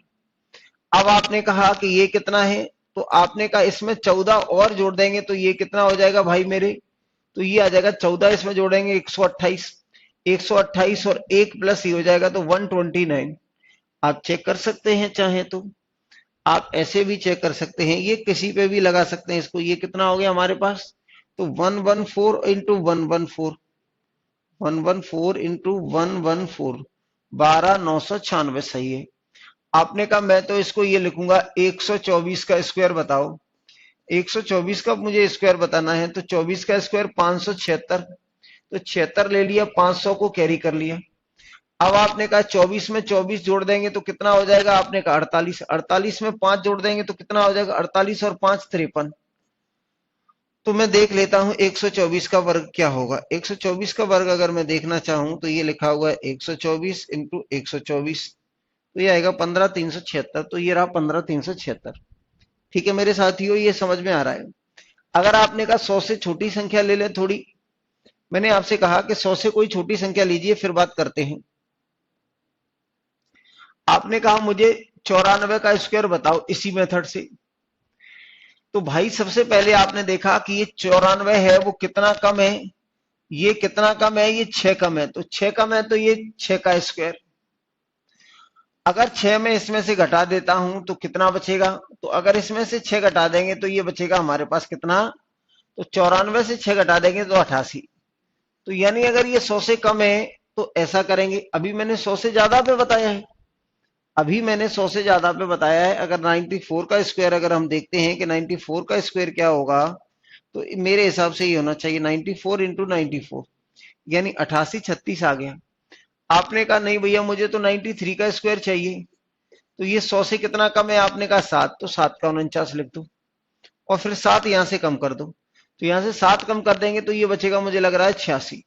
अब आपने कहा कि ये कितना है, तो आपने कहा इसमें 14 और जोड़ देंगे, तो ये कितना हो जाएगा भाई मेरे, तो ये आ जाएगा 14 इसमें जोड़ेंगे 128, 128 और 1 प्लस ये हो जाएगा तो 129। आप चेक कर सकते हैं, चाहे तो आप ऐसे भी चेक कर सकते हैं, ये किसी पे भी लगा सकते हैं इसको। ये कितना हो गया हमारे पास, तो 114 इंटू 114, 114 इंटू 114, 12,996 सही है। आपने कहा मैं तो इसको ये लिखूंगा 124 का स्क्वायर बताओ, 124 का मुझे स्क्वायर बताना है, तो 24 का स्क्वायर 576, तो 76 ले लिया, 500 को कैरी कर लिया। अब आपने कहा 24 में 24 जोड़ देंगे तो कितना हो जाएगा, आपने कहा 48, 48 में 5 जोड़ देंगे तो कितना हो जाएगा, 48 और 5 53। तो मैं देख लेता हूं 124 का वर्ग क्या होगा। 124 का वर्ग अगर मैं देखना चाहूं तो ये लिखा हुआ है 124 इंटू 124, तो ये आएगा 15,376, तो ये रहा 15,376। ठीक है मेरे साथियों, ये समझ में आ रहा है। अगर आपने कहा 100 से छोटी संख्या ले ले थोड़ी, मैंने आपसे कहा कि 100 से कोई छोटी संख्या लीजिए फिर बात करते हैं। आपने कहा मुझे 94 का स्क्वायर बताओ इसी मेथड से, तो भाई सबसे पहले आपने देखा कि ये 94 है वो कितना कम है, ये कितना कम है, ये 6 कम है, तो 6 कम है तो ये 6 का स्क्वायर। अगर 6 में इसमें से घटा देता हूं तो कितना बचेगा, तो अगर इसमें से 6 घटा देंगे तो ये बचेगा हमारे पास कितना, तो 94 से 6 घटा देंगे तो 88। तो यानी अगर ये 100 से कम है तो ऐसा करेंगे, अभी मैंने 100 से ज्यादा पे बताया है, अभी मैंने 100 से ज्यादा पे बताया है। अगर 94 का स्क्वायर अगर हम देखते हैं कि 94 का स्क्वायर क्या होगा, तो मेरे हिसाब से ये होना चाहिए 94 इंटू 94, यानी 88 36 आ गया। आपने कहा नहीं भैया मुझे तो 93 का स्क्वायर चाहिए, तो ये 100 से कितना कम है, आपने कहा 7, तो 7 का 49 लिख दो, और फिर 7 यहां से कम कर दो, तो यहां से 7 कम कर देंगे तो ये बचेगा मुझे लग रहा है 86।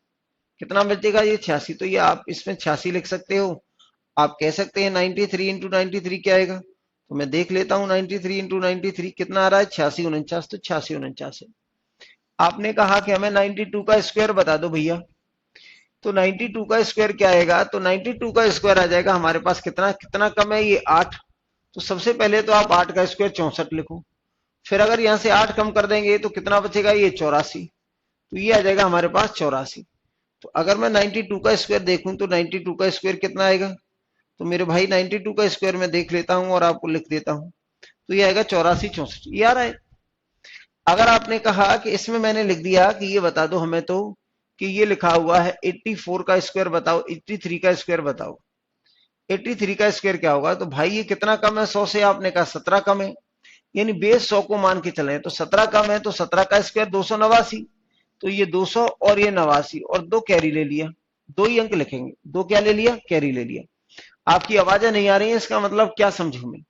कितना बचेगा, ये 86, तो ये आप इसमें 86 लिख सकते हो। आप कह सकते हैं 93 इंटू 93 क्या आएगा, तो मैं देख लेता हूं 93 इंटू 93 कितना आ रहा है, 86 49, तो 86 49 है। आपने कहा कि हमें 92 का स्क्वायर बता दो भैया, तो 92 का स्क्वायर क्या आएगा, तो 92 का स्क्वायर आ जाएगा हमारे पास कितना, कितना कम है ये 8, तो सबसे पहले तो आप 8 का स्क्वायर 64 लिखो, फिर अगर यहां से 8 कम कर देंगे तो कितना बचेगा, ये 84। तो ये आ जाएगा हमारे पास 84। तो अगर मैं 92 का स्क्वायर देखूं तो 92 का स्क्वायर कितना आएगा, तो मेरे भाई 92 का स्क्वायर में देख लेता हूं और आपको लिख देता हूं। तो ये आएगा 84 64, ये आ रहा है। अगर आपने कहा कि इसमें मैंने लिख दिया कि ये बता दो हमें तो कि ये लिखा हुआ है 84 का स्क्वायर बताओ, 83 का स्क्वायर बताओ। 83 का स्क्वायर क्या होगा, तो भाई ये कितना कम है 100 से, आपने कहा 17 कम है, यानी बेस 100 को मान के चले तो 17 कम है, तो 17 का स्क्वायर 289। तो ये 200 और ये 89 और दो कैरी ले लिया, दो ही अंक लिखेंगे, दो क्या ले लिया, कैरी ले लिया। आपकी आवाजें नहीं आ रही है, इसका मतलब क्या समझू मैं।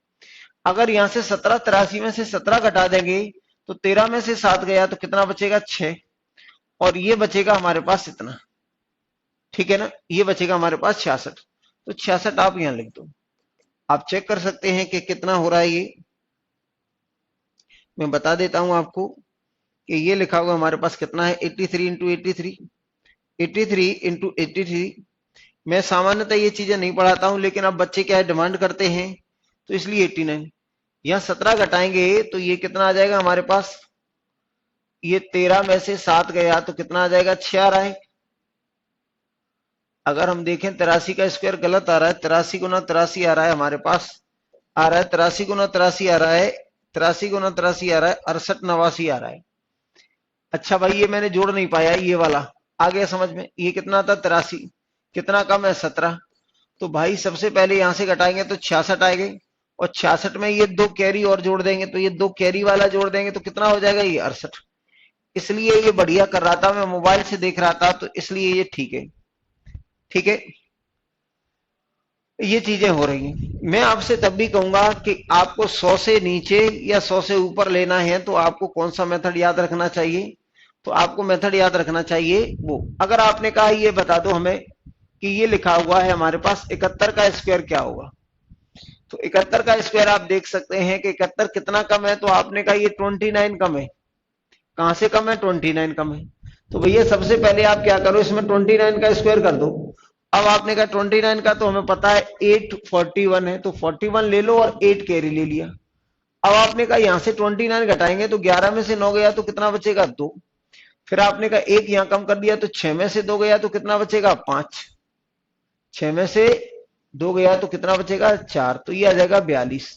अगर यहां से 17 83 में से 17 घटा देंगे तो 13 में से 7 गया तो कितना बचेगा, 6, और ये बचेगा हमारे पास इतना, ठीक है ना, ये बचेगा हमारे पास 66। तो 66 आप यहां लिख दो। आप चेक कर सकते हैं कि कितना हो रहा है ये, मैं बता देता हूं आपको कि ये लिखा हुआ हमारे पास कितना है, 83 इंटू 83, 83 इंटू 83। मैं सामान्यतः ये चीजें नहीं पढ़ाता हूं, लेकिन अब बच्चे क्या है डिमांड करते हैं, तो इसलिए 89। यहां 17 घटाएंगे तो ये कितना आ जाएगा हमारे पास, ये 13 में से 7 गया तो कितना आ जाएगा, 6 आ रहा है। अगर हम देखें 83 का स्क्वायर गलत आ रहा है, 83 गुना 83 आ रहा है हमारे पास, आ रहा है 83 गुना 83 आ रहा है, 83 गुना 83 आ रहा है 68 89 आ रहा है। अच्छा भाई ये मैंने जोड़ नहीं पाया, ये वाला आ गया समझ में, ये कितना था 83, कितना कम है 17। तो भाई सबसे पहले यहां से घटाएंगे तो 66 आएंगे, और 66 में ये दो कैरी और जोड़ देंगे, तो ये दो कैरी वाला जोड़ देंगे तो कितना हो जाएगा, ये 68। इसलिए ये बढ़िया कर रहा था, मैं मोबाइल से देख रहा था, तो इसलिए ये ठीक है, ठीक है। ये चीजें हो रही हैं। मैं आपसे तब भी कहूंगा कि आपको 100 से नीचे या 100 से ऊपर लेना है तो आपको कौन सा मेथड याद रखना चाहिए, तो आपको मेथड याद रखना चाहिए वो, अगर आपने कहा ये बता दो हमें कि ये लिखा हुआ है हमारे पास 71 का स्क्वायर क्या होगा, तो 71 का स्क्वायर आप देख सकते हैं कि 71 कितना कम है, तो आपने कहा ये 29 कम है। कहां से कम है, 29 कम है। तो भैया सबसे पहले आप क्या करो, इसमें 29 का स्क्वायर कर दो। अब आपने कहा 29 का तो हमें पता है 841 है, तो 41 ले लो और 8 कैरी ले लिया। अब आपने कहा यहां से 29 घटाएंगे तो 11 में से 9 गया तो कितना बचेगा, 2। फिर आपने कहा एक यहां कम कर दिया तो 6 में से 2 गया तो कितना बचेगा, 5। 6 में से 2 गया तो कितना बचेगा, 4। तो ये आ जाएगा 42।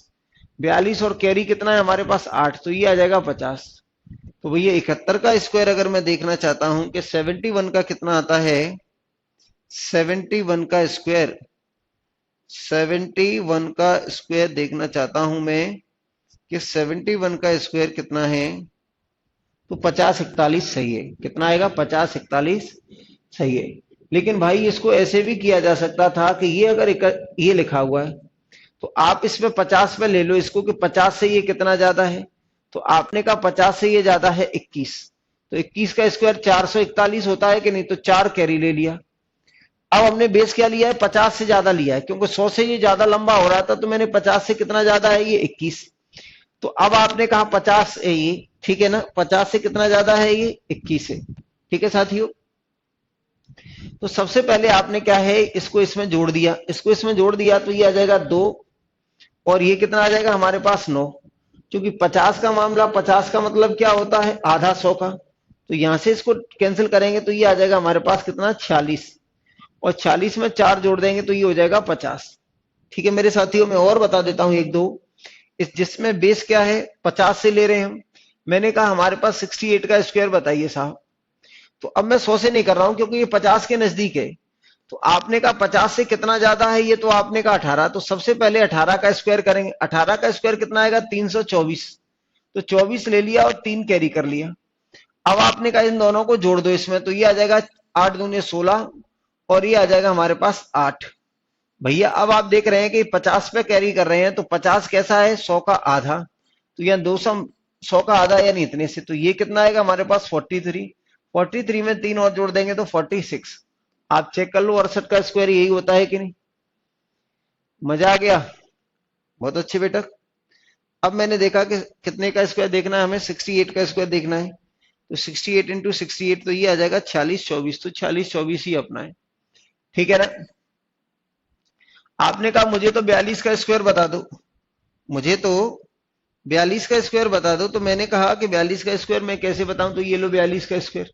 42 और कैरी कितना है हमारे पास, 8, तो ये आ जाएगा 50। तो भैया 71 का स्क्वायर अगर मैं देखना चाहता हूं कि 71 का कितना आता है, 71 का स्क्वायर, 71 का स्क्वायर देखना चाहता हूं मैं कि 71 का स्क्वायर कितना है, तो 50 41 सही है। कितना आएगा, 50 41 सही है। लेकिन भाई इसको ऐसे भी किया जा सकता था कि ये अगर ये लिखा हुआ है तो आप इसमें 50 पे ले लो इसको कि 50 से ये कितना ज्यादा है, तो आपने कहा 50 से ये ज्यादा है 21, तो 21 का स्क्वायर 441 होता है कि नहीं, तो 4 कैरी ले लिया। अब हमने बेस क्या लिया है, 50 से ज्यादा लिया है, क्योंकि 100 से ये ज्यादा लंबा हो रहा था, तो मैंने 50 से कितना ज्यादा है, ये 21। तो अब आपने कहा 50 है ये, ठीक है ना, 50 से कितना ज्यादा है, ये 21 है, ठीक है साथियों। तो सबसे पहले आपने क्या है, इसको इसमें जोड़ दिया, इसको इसमें जोड़ दिया तो ये आ जाएगा 2, और ये कितना आ जाएगा हमारे पास 9। क्योंकि 50 का मामला, 50 का मतलब क्या होता है, आधा 100 का, तो यहां से इसको कैंसिल करेंगे तो ये आ जाएगा हमारे पास कितना, 46, और 46 में 4 जोड़ देंगे तो ये हो जाएगा 50। ठीक है मेरे साथियों, मैं और बता देता हूं एक दो, इस जिसमें बेस क्या है 50 से ले रहे हैं हम। मैंने कहा हमारे पास 68 का स्क्वायर बताइए साहब, तो अब मैं 100 से नहीं कर रहा हूं क्योंकि ये 50 के नजदीक है। तो आपने कहा 50 से कितना ज्यादा है ये, तो आपने कहा 18, तो सबसे पहले 18 का स्क्वायर करेंगे। 18 का स्क्वायर कितना आएगा, 324, तो 24 ले लिया और 3 कैरी कर लिया। अब आपने कहा इन दोनों को जोड़ दो इसमें, तो ये आ जाएगा 8 दूनी 16, और ये आ जाएगा हमारे पास 8। भैया अब आप देख रहे हैं कि 50 पे कैरी कर रहे हैं, तो 50 कैसा है, 100 का आधा, तो यहाँ 200 100 का आधा यानी इतने से, तो ये कितना आएगा हमारे पास 43। 43 में 3 और जोड़ देंगे तो 46। आप चेक कर लो 68 का स्क्वायर यही होता है कि नहीं। मजा आ गया, बहुत अच्छे बेटा। अब मैंने देखा कि कितने का स्क्वायर देखना है हमें, 68 का स्क्वायर देखना है, तो 68 इंटू 68 तो ये आ जाएगा 46 24, तो 46 24 ही अपना है, ठीक है ना। आपने कहा मुझे तो 42 का स्क्वायर बता दो, मुझे तो 42 का स्क्वायर बता दो। तो मैंने कहा कि 42 का स्क्वायर मैं कैसे बताऊं, तो ये लो 42 का स्क्वायर।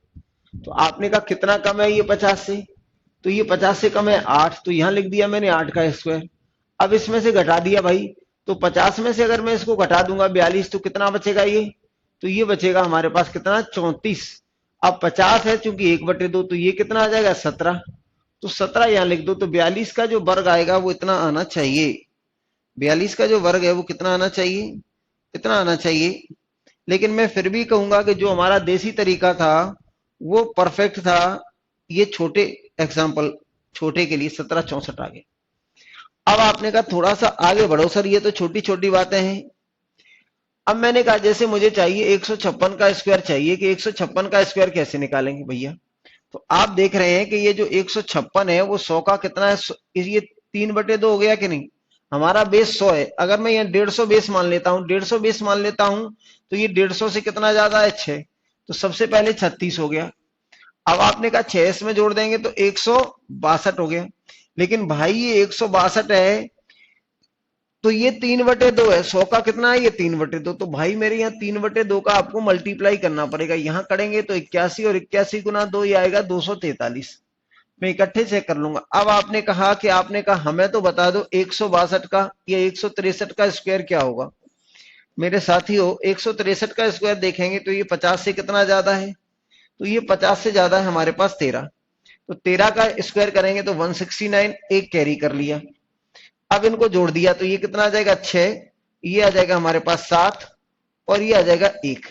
तो आपने कहा कितना कम है ये 50 से, तो ये 50 से कम है 8, तो यहां लिख दिया मैंने 8 का स्क्वायर। अब इसमें से घटा दिया भाई, तो 50 में से अगर मैं इसको घटा दूंगा 42, तो कितना बचेगा ये, तो ये बचेगा हमारे पास कितना, 34। अब 50 है चूंकि 1/2, तो ये कितना आ जाएगा 17। तो 17 यहां लिख दो। तो 42 का जो वर्ग आएगा वो इतना आना चाहिए। 42 का जो वर्ग है वो कितना आना चाहिए, इतना आना चाहिए। लेकिन मैं फिर भी कहूंगा कि जो हमारा देसी तरीका था वो परफेक्ट था। ये छोटे एग्जाम्पल, छोटे के लिए 1764 आ गए। अब आपने कहा थोड़ा सा आगे बढ़ो सर, ये तो छोटी छोटी बातें हैं। अब मैंने कहा जैसे मुझे चाहिए 156 का स्क्वायर चाहिए, कि 156 का स्क्वायर कैसे निकालेंगे भैया। तो आप देख रहे हैं कि ये जो 156 है वो 100 का कितना है, ये 3/2 हो गया कि नहीं। हमारा बेस 100 है, अगर मैं यहाँ 150 बेस मान लेता हूँ, 150 बेस मान लेता हूं, तो ये 150 से कितना ज्यादा है 6, तो सबसे पहले 36 हो गया। अब आपने कहा 6 इसमें जोड़ देंगे तो 162 हो गया। लेकिन भाई ये 162 है तो ये 3/2 है, 100 का कितना है ये 3/2। तो भाई मेरे यहाँ 3/2 का आपको मल्टीप्लाई करना पड़ेगा। यहां करेंगे तो 81 और 81 गुना 2 ये आएगा 243। मैं इकट्ठे चेक कर लूंगा। अब आपने कहा कि आपने कहा हमें तो बता दो 162 का या 163 का स्क्वायर क्या होगा। मेरे साथियों 163 का स्क्वायर देखेंगे तो ये 50 से कितना ज्यादा है, तो ये 50 से ज्यादा है हमारे पास 13। तो 13 का स्क्वायर करेंगे तो 169, एक कैरी कर लिया। अब इनको जोड़ दिया तो ये कितना आ जाएगा 6, ये आ जाएगा हमारे पास 7 और ये आ जाएगा 1।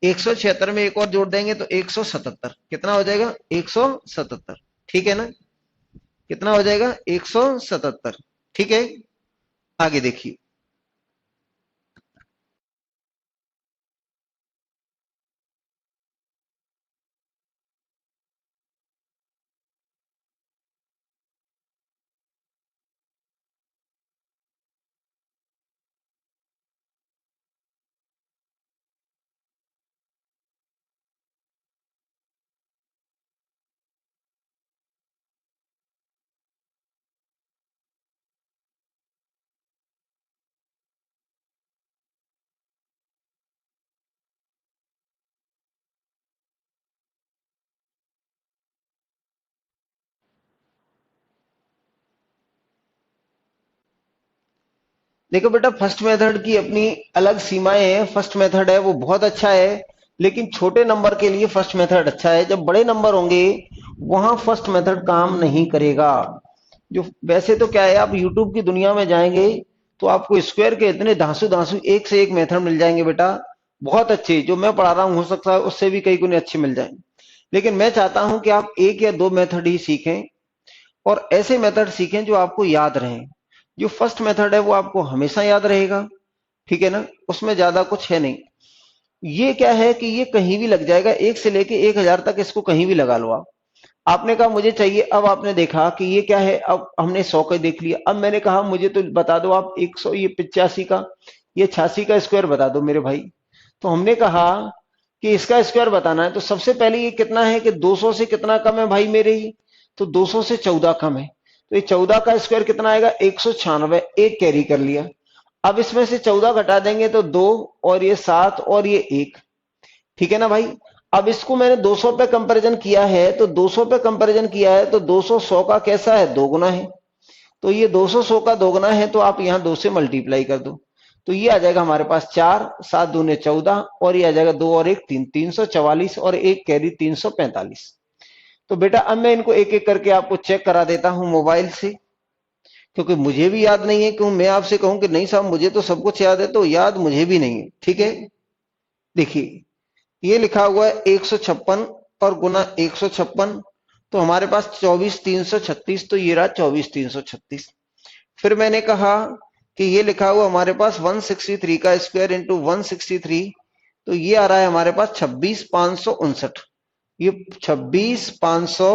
176 में एक और जोड़ देंगे तो 177, कितना हो जाएगा 177। ठीक है ना, कितना हो जाएगा 177। ठीक है, आगे देखिए। देखो बेटा, फर्स्ट मेथड की अपनी अलग सीमाएं हैं। फर्स्ट मेथड है वो बहुत अच्छा है, लेकिन छोटे नंबर के लिए फर्स्ट मेथड अच्छा है। जब बड़े नंबर होंगे वहां फर्स्ट मेथड काम नहीं करेगा। जो वैसे तो क्या है, आप यूट्यूब की दुनिया में जाएंगे तो आपको स्क्वायर के इतने धांसू धांसू एक से एक मेथड मिल जाएंगे बेटा, बहुत अच्छे। जो मैं पढ़ा रहा हूं हो सकता है उससे भी कई गुने अच्छे मिल जाएं। लेकिन मैं चाहता हूं कि आप एक या दो मेथड ही सीखें और ऐसे मेथड सीखें जो आपको याद रहें। जो फर्स्ट मेथड है वो आपको हमेशा याद रहेगा, ठीक है ना, उसमें ज्यादा कुछ है नहीं। ये क्या है कि ये कहीं भी लग जाएगा, 1 से लेके 1000 तक इसको कहीं भी लगा लो आप। आपने कहा मुझे चाहिए, अब आपने देखा कि ये क्या है, अब हमने 100 का देख लिया। अब मैंने कहा मुझे तो बता दो आप 100, ये 85 का, ये 86 का स्क्वायर बता दो मेरे भाई। तो हमने कहा कि इसका स्क्वायर बताना है, तो सबसे पहले ये कितना है कि 200 से कितना कम है भाई मेरे ही, तो 200 से 14 कम है। तो ये 14 का स्क्वायर कितना आएगा 196, एक कैरी कर लिया। अब इसमें से 14 घटा देंगे तो 2 और ये 7 और ये 1। ठीक है ना भाई। अब इसको मैंने 200 पे कंपैरिजन किया है, तो 200 पे कंपैरिजन किया है तो 200 100 का कैसा है, दोगुना है। तो ये 200 100 का दोगुना है, तो आप यहां 2 से मल्टीप्लाई कर दो। तो ये आ जाएगा हमारे पास 4, 7 दूने 14 और ये आ जाएगा 2 और 1 3, 344 और एक कैरी 345। तो बेटा अब मैं इनको एक एक करके आपको चेक करा देता हूं मोबाइल से, क्योंकि मुझे भी याद नहीं है। क्यों मैं आपसे कहूं कि नहीं साहब मुझे तो सब कुछ याद है, तो याद मुझे भी नहीं है। ठीक है, देखिए ये लिखा हुआ है 156 और गुना 156, तो हमारे पास 24,336, तो ये रहा 24,336। फिर मैंने कहा कि ये लिखा हुआ हमारे पास 163 का स्क्वायर इंटू 163, तो ये आ रहा है हमारे पास 26,559। ये 26,500,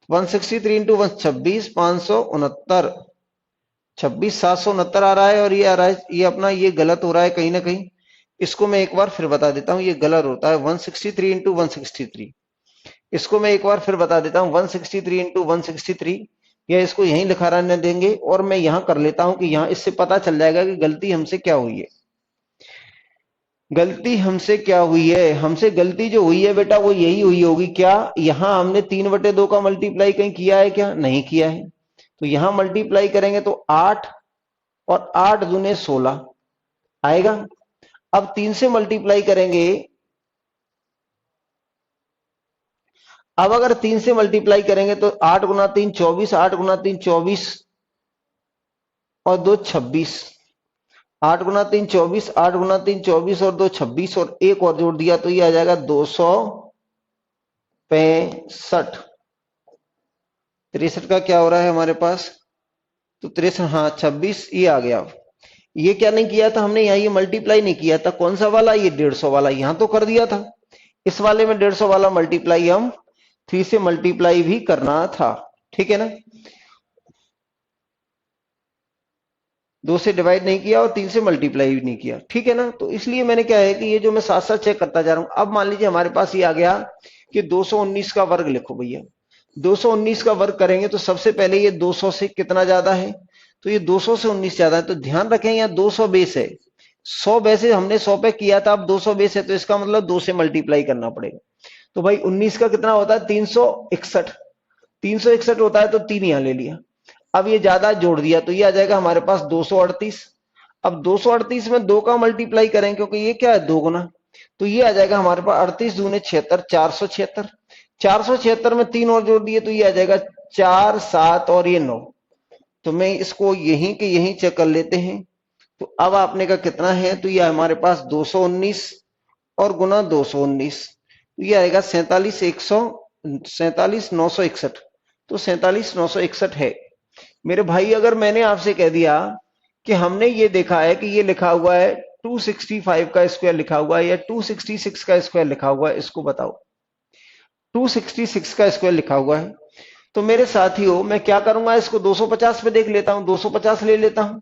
163 इंटू 26,569, 26,769 आ रहा है। और ये आ रहा है, ये अपना ये गलत हो रहा है कहीं ना कहीं। इसको मैं एक बार फिर बता देता हूं, ये गलत होता है 163 इंटू 163। इसको मैं एक बार फिर बता देता हूं 163 इंटू 163, या इसको यहीं लिखा रहने देंगे और मैं यहां कर लेता हूं कि यहां इससे पता चल जाएगा कि गलती हमसे क्या हुई है। गलती हमसे क्या हुई है? हमसे गलती जो हुई है बेटा वो यही हुई होगी क्या, यहां हमने 3/2 का मल्टीप्लाई कहीं किया है क्या? नहीं किया है। तो यहां मल्टीप्लाई करेंगे तो 8 और 8 दूने 16 आएगा। अब 3 से मल्टीप्लाई करेंगे, अब अगर 3 से मल्टीप्लाई करेंगे तो 8 गुना 3 24, 8 गुना 3 24 और 2 26, 8 गुना 3 24, 8 गुना 3 24 और 2 26 और एक और जोड़ दिया तो ये आ जाएगा 265। 63 का क्या हो रहा है हमारे पास? तो 63, हाँ 26 ये आ गया। ये क्या नहीं किया था हमने, यहाँ ये मल्टीप्लाई नहीं किया था। कौन सा वाला? ये 150 वाला, यहां तो कर दिया था। इस वाले में 150 वाला मल्टीप्लाई हम 3 से मल्टीप्लाई भी करना था। ठीक है ना? 2 से डिवाइड नहीं किया और 3 से मल्टीप्लाई भी नहीं किया। ठीक है ना? तो इसलिए मैंने क्या है कि ये जो मैं साथ साथ चेक करता जा रहा हूं। अब मान लीजिए हमारे पास ये आ गया कि 219 का वर्ग लिखो भैया। 219 का वर्ग करेंगे तो सबसे पहले ये 200 से कितना ज्यादा है? तो ये 200 से 19 ज्यादा है। तो ध्यान रखें यहाँ 200 बेस है, 100 बेस हमने 100 पे किया था, अब 200 बेस है तो इसका मतलब 2 से मल्टीप्लाई करना पड़ेगा। तो भाई 19 का कितना होता है? 361। 361 होता है तो 3 यहां ले लिया। अब ये ज्यादा जोड़ दिया तो ये आ जाएगा हमारे पास 238। अब 238 में 2 का मल्टीप्लाई करें क्योंकि ये क्या है 2 गुना, तो ये आ जाएगा हमारे पास 38 दूने 76, 476। 476 में 3 और जोड़ दिए तो ये आ जाएगा 4 7 और ये 9। तो मैं इसको यहीं के यहीं चेक कर लेते हैं। तो अब आपने का कितना है? तो ये हमारे पास 219 और गुना 219 तो ये आएगा 47,961। तो 47,961 है। मेरे भाई अगर मैंने आपसे कह दिया कि हमने ये देखा है कि ये लिखा हुआ है 265 का स्क्वायर लिखा हुआ है या 266 का स्क्वायर लिखा हुआ है, इसको बताओ। 266 का स्क्वायर लिखा हुआ है तो मेरे साथियों मैं क्या करूंगा, इसको 250 पे देख लेता हूं, 250 ले लेता हूं।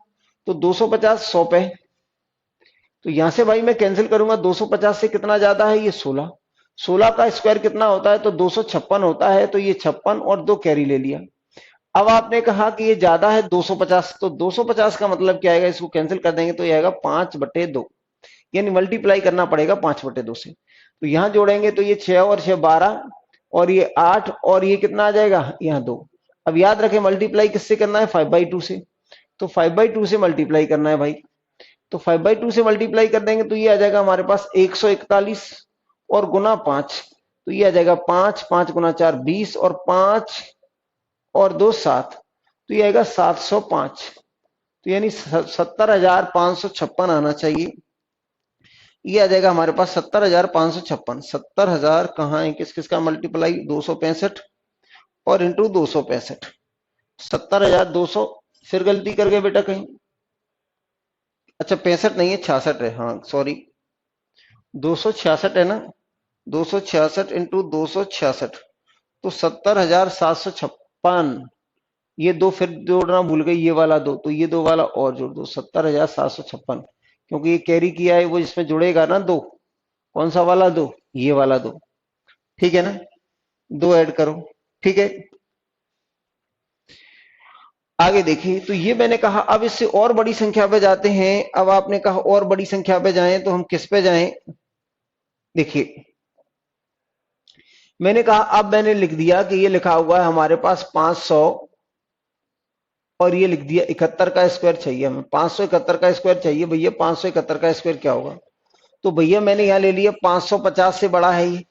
तो 250 100 पे, तो यहां से भाई मैं कैंसिल करूंगा। 250 से कितना ज्यादा है? ये 16। 16 का स्क्वायर कितना होता है? तो 256 होता है। तो ये 56 और 2 कैरी ले लिया। अब आपने कहा कि ये ज्यादा है 250, तो 250 का मतलब क्या आएगा? इसको कैंसिल कर देंगे तो ये आएगा 5/2, यानी मल्टीप्लाई करना पड़ेगा 5/2 से। तो यहां जोड़ेंगे तो ये 6 और 6 12 और ये 8 और ये कितना आ जाएगा? यहाँ 2। अब याद रखें मल्टीप्लाई किससे करना है? 5/2 से। तो 5/2 से मल्टीप्लाई करना है भाई। तो 5/2 से मल्टीप्लाई कर देंगे तो ये आ जाएगा हमारे पास 141 और गुना 5, तो ये आ जाएगा 5, 5 गुना 4 20 और 5 और 2 7, तो ये आएगा 705। तो यानी 70,556 आना चाहिए। ये आ जाएगा हमारे पास 70,556। 70,000 कहाँ है? किस किस का मल्टीप्लाई? 265 और इंटू 265। 70,200। फिर गलती कर गए बेटा कहीं? अच्छा 65 नहीं है, 66 है, हाँ सॉरी। 266 है ना? 266 इंटू 266 तो 70,756। ये दो फिर जोड़ना भूल गई, ये वाला दो, तो ये दो वाला और जोड़ दो, 70,756। क्योंकि ये कैरी किया है वो इसमें जुड़ेगा ना दो। कौन सा वाला दो? ये वाला दो। ठीक है ना? दो ऐड करो। ठीक है, आगे देखिए। तो ये मैंने कहा अब इससे और बड़ी संख्या पे जाते हैं। अब आपने कहा और बड़ी संख्या पे जाएं तो हम किस पे जाएं? देखिए मैंने कहा अब मैंने लिख दिया कि ये लिखा हुआ है हमारे पास 500 और ये लिख दिया 71 का स्क्वायर चाहिए हमें। 571 का स्क्वायर चाहिए भैया। 571 का स्क्वायर क्या होगा? तो भैया मैंने यहां ले लिया 550 से बड़ा है ये।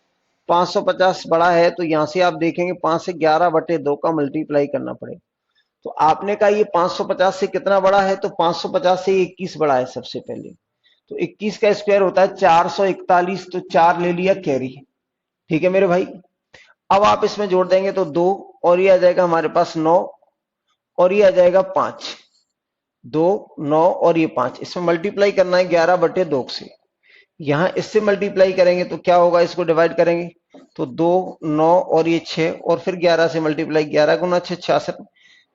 550 बड़ा है तो यहां से आप देखेंगे 5 से 11/2 का मल्टीप्लाई करना पड़ेगा। तो आपने कहा ये 550 से कितना बड़ा है? तो 550 से 21 बड़ा है सबसे पहले। तो 21 का स्क्वायर होता है 441, तो 4 ले लिया कैरी। ठीक है मेरे भाई। अब आप इसमें जोड़ देंगे तो 2 और ये आ जाएगा हमारे पास 9 और ये आ जाएगा 5। 2 9 और ये 5, इसमें मल्टीप्लाई करना है 11/2 से। यहां इससे मल्टीप्लाई करेंगे तो क्या होगा? इसको डिवाइड करेंगे तो 2 9 और ये 6 और फिर 11 से मल्टीप्लाई, 11 गुना 6 66,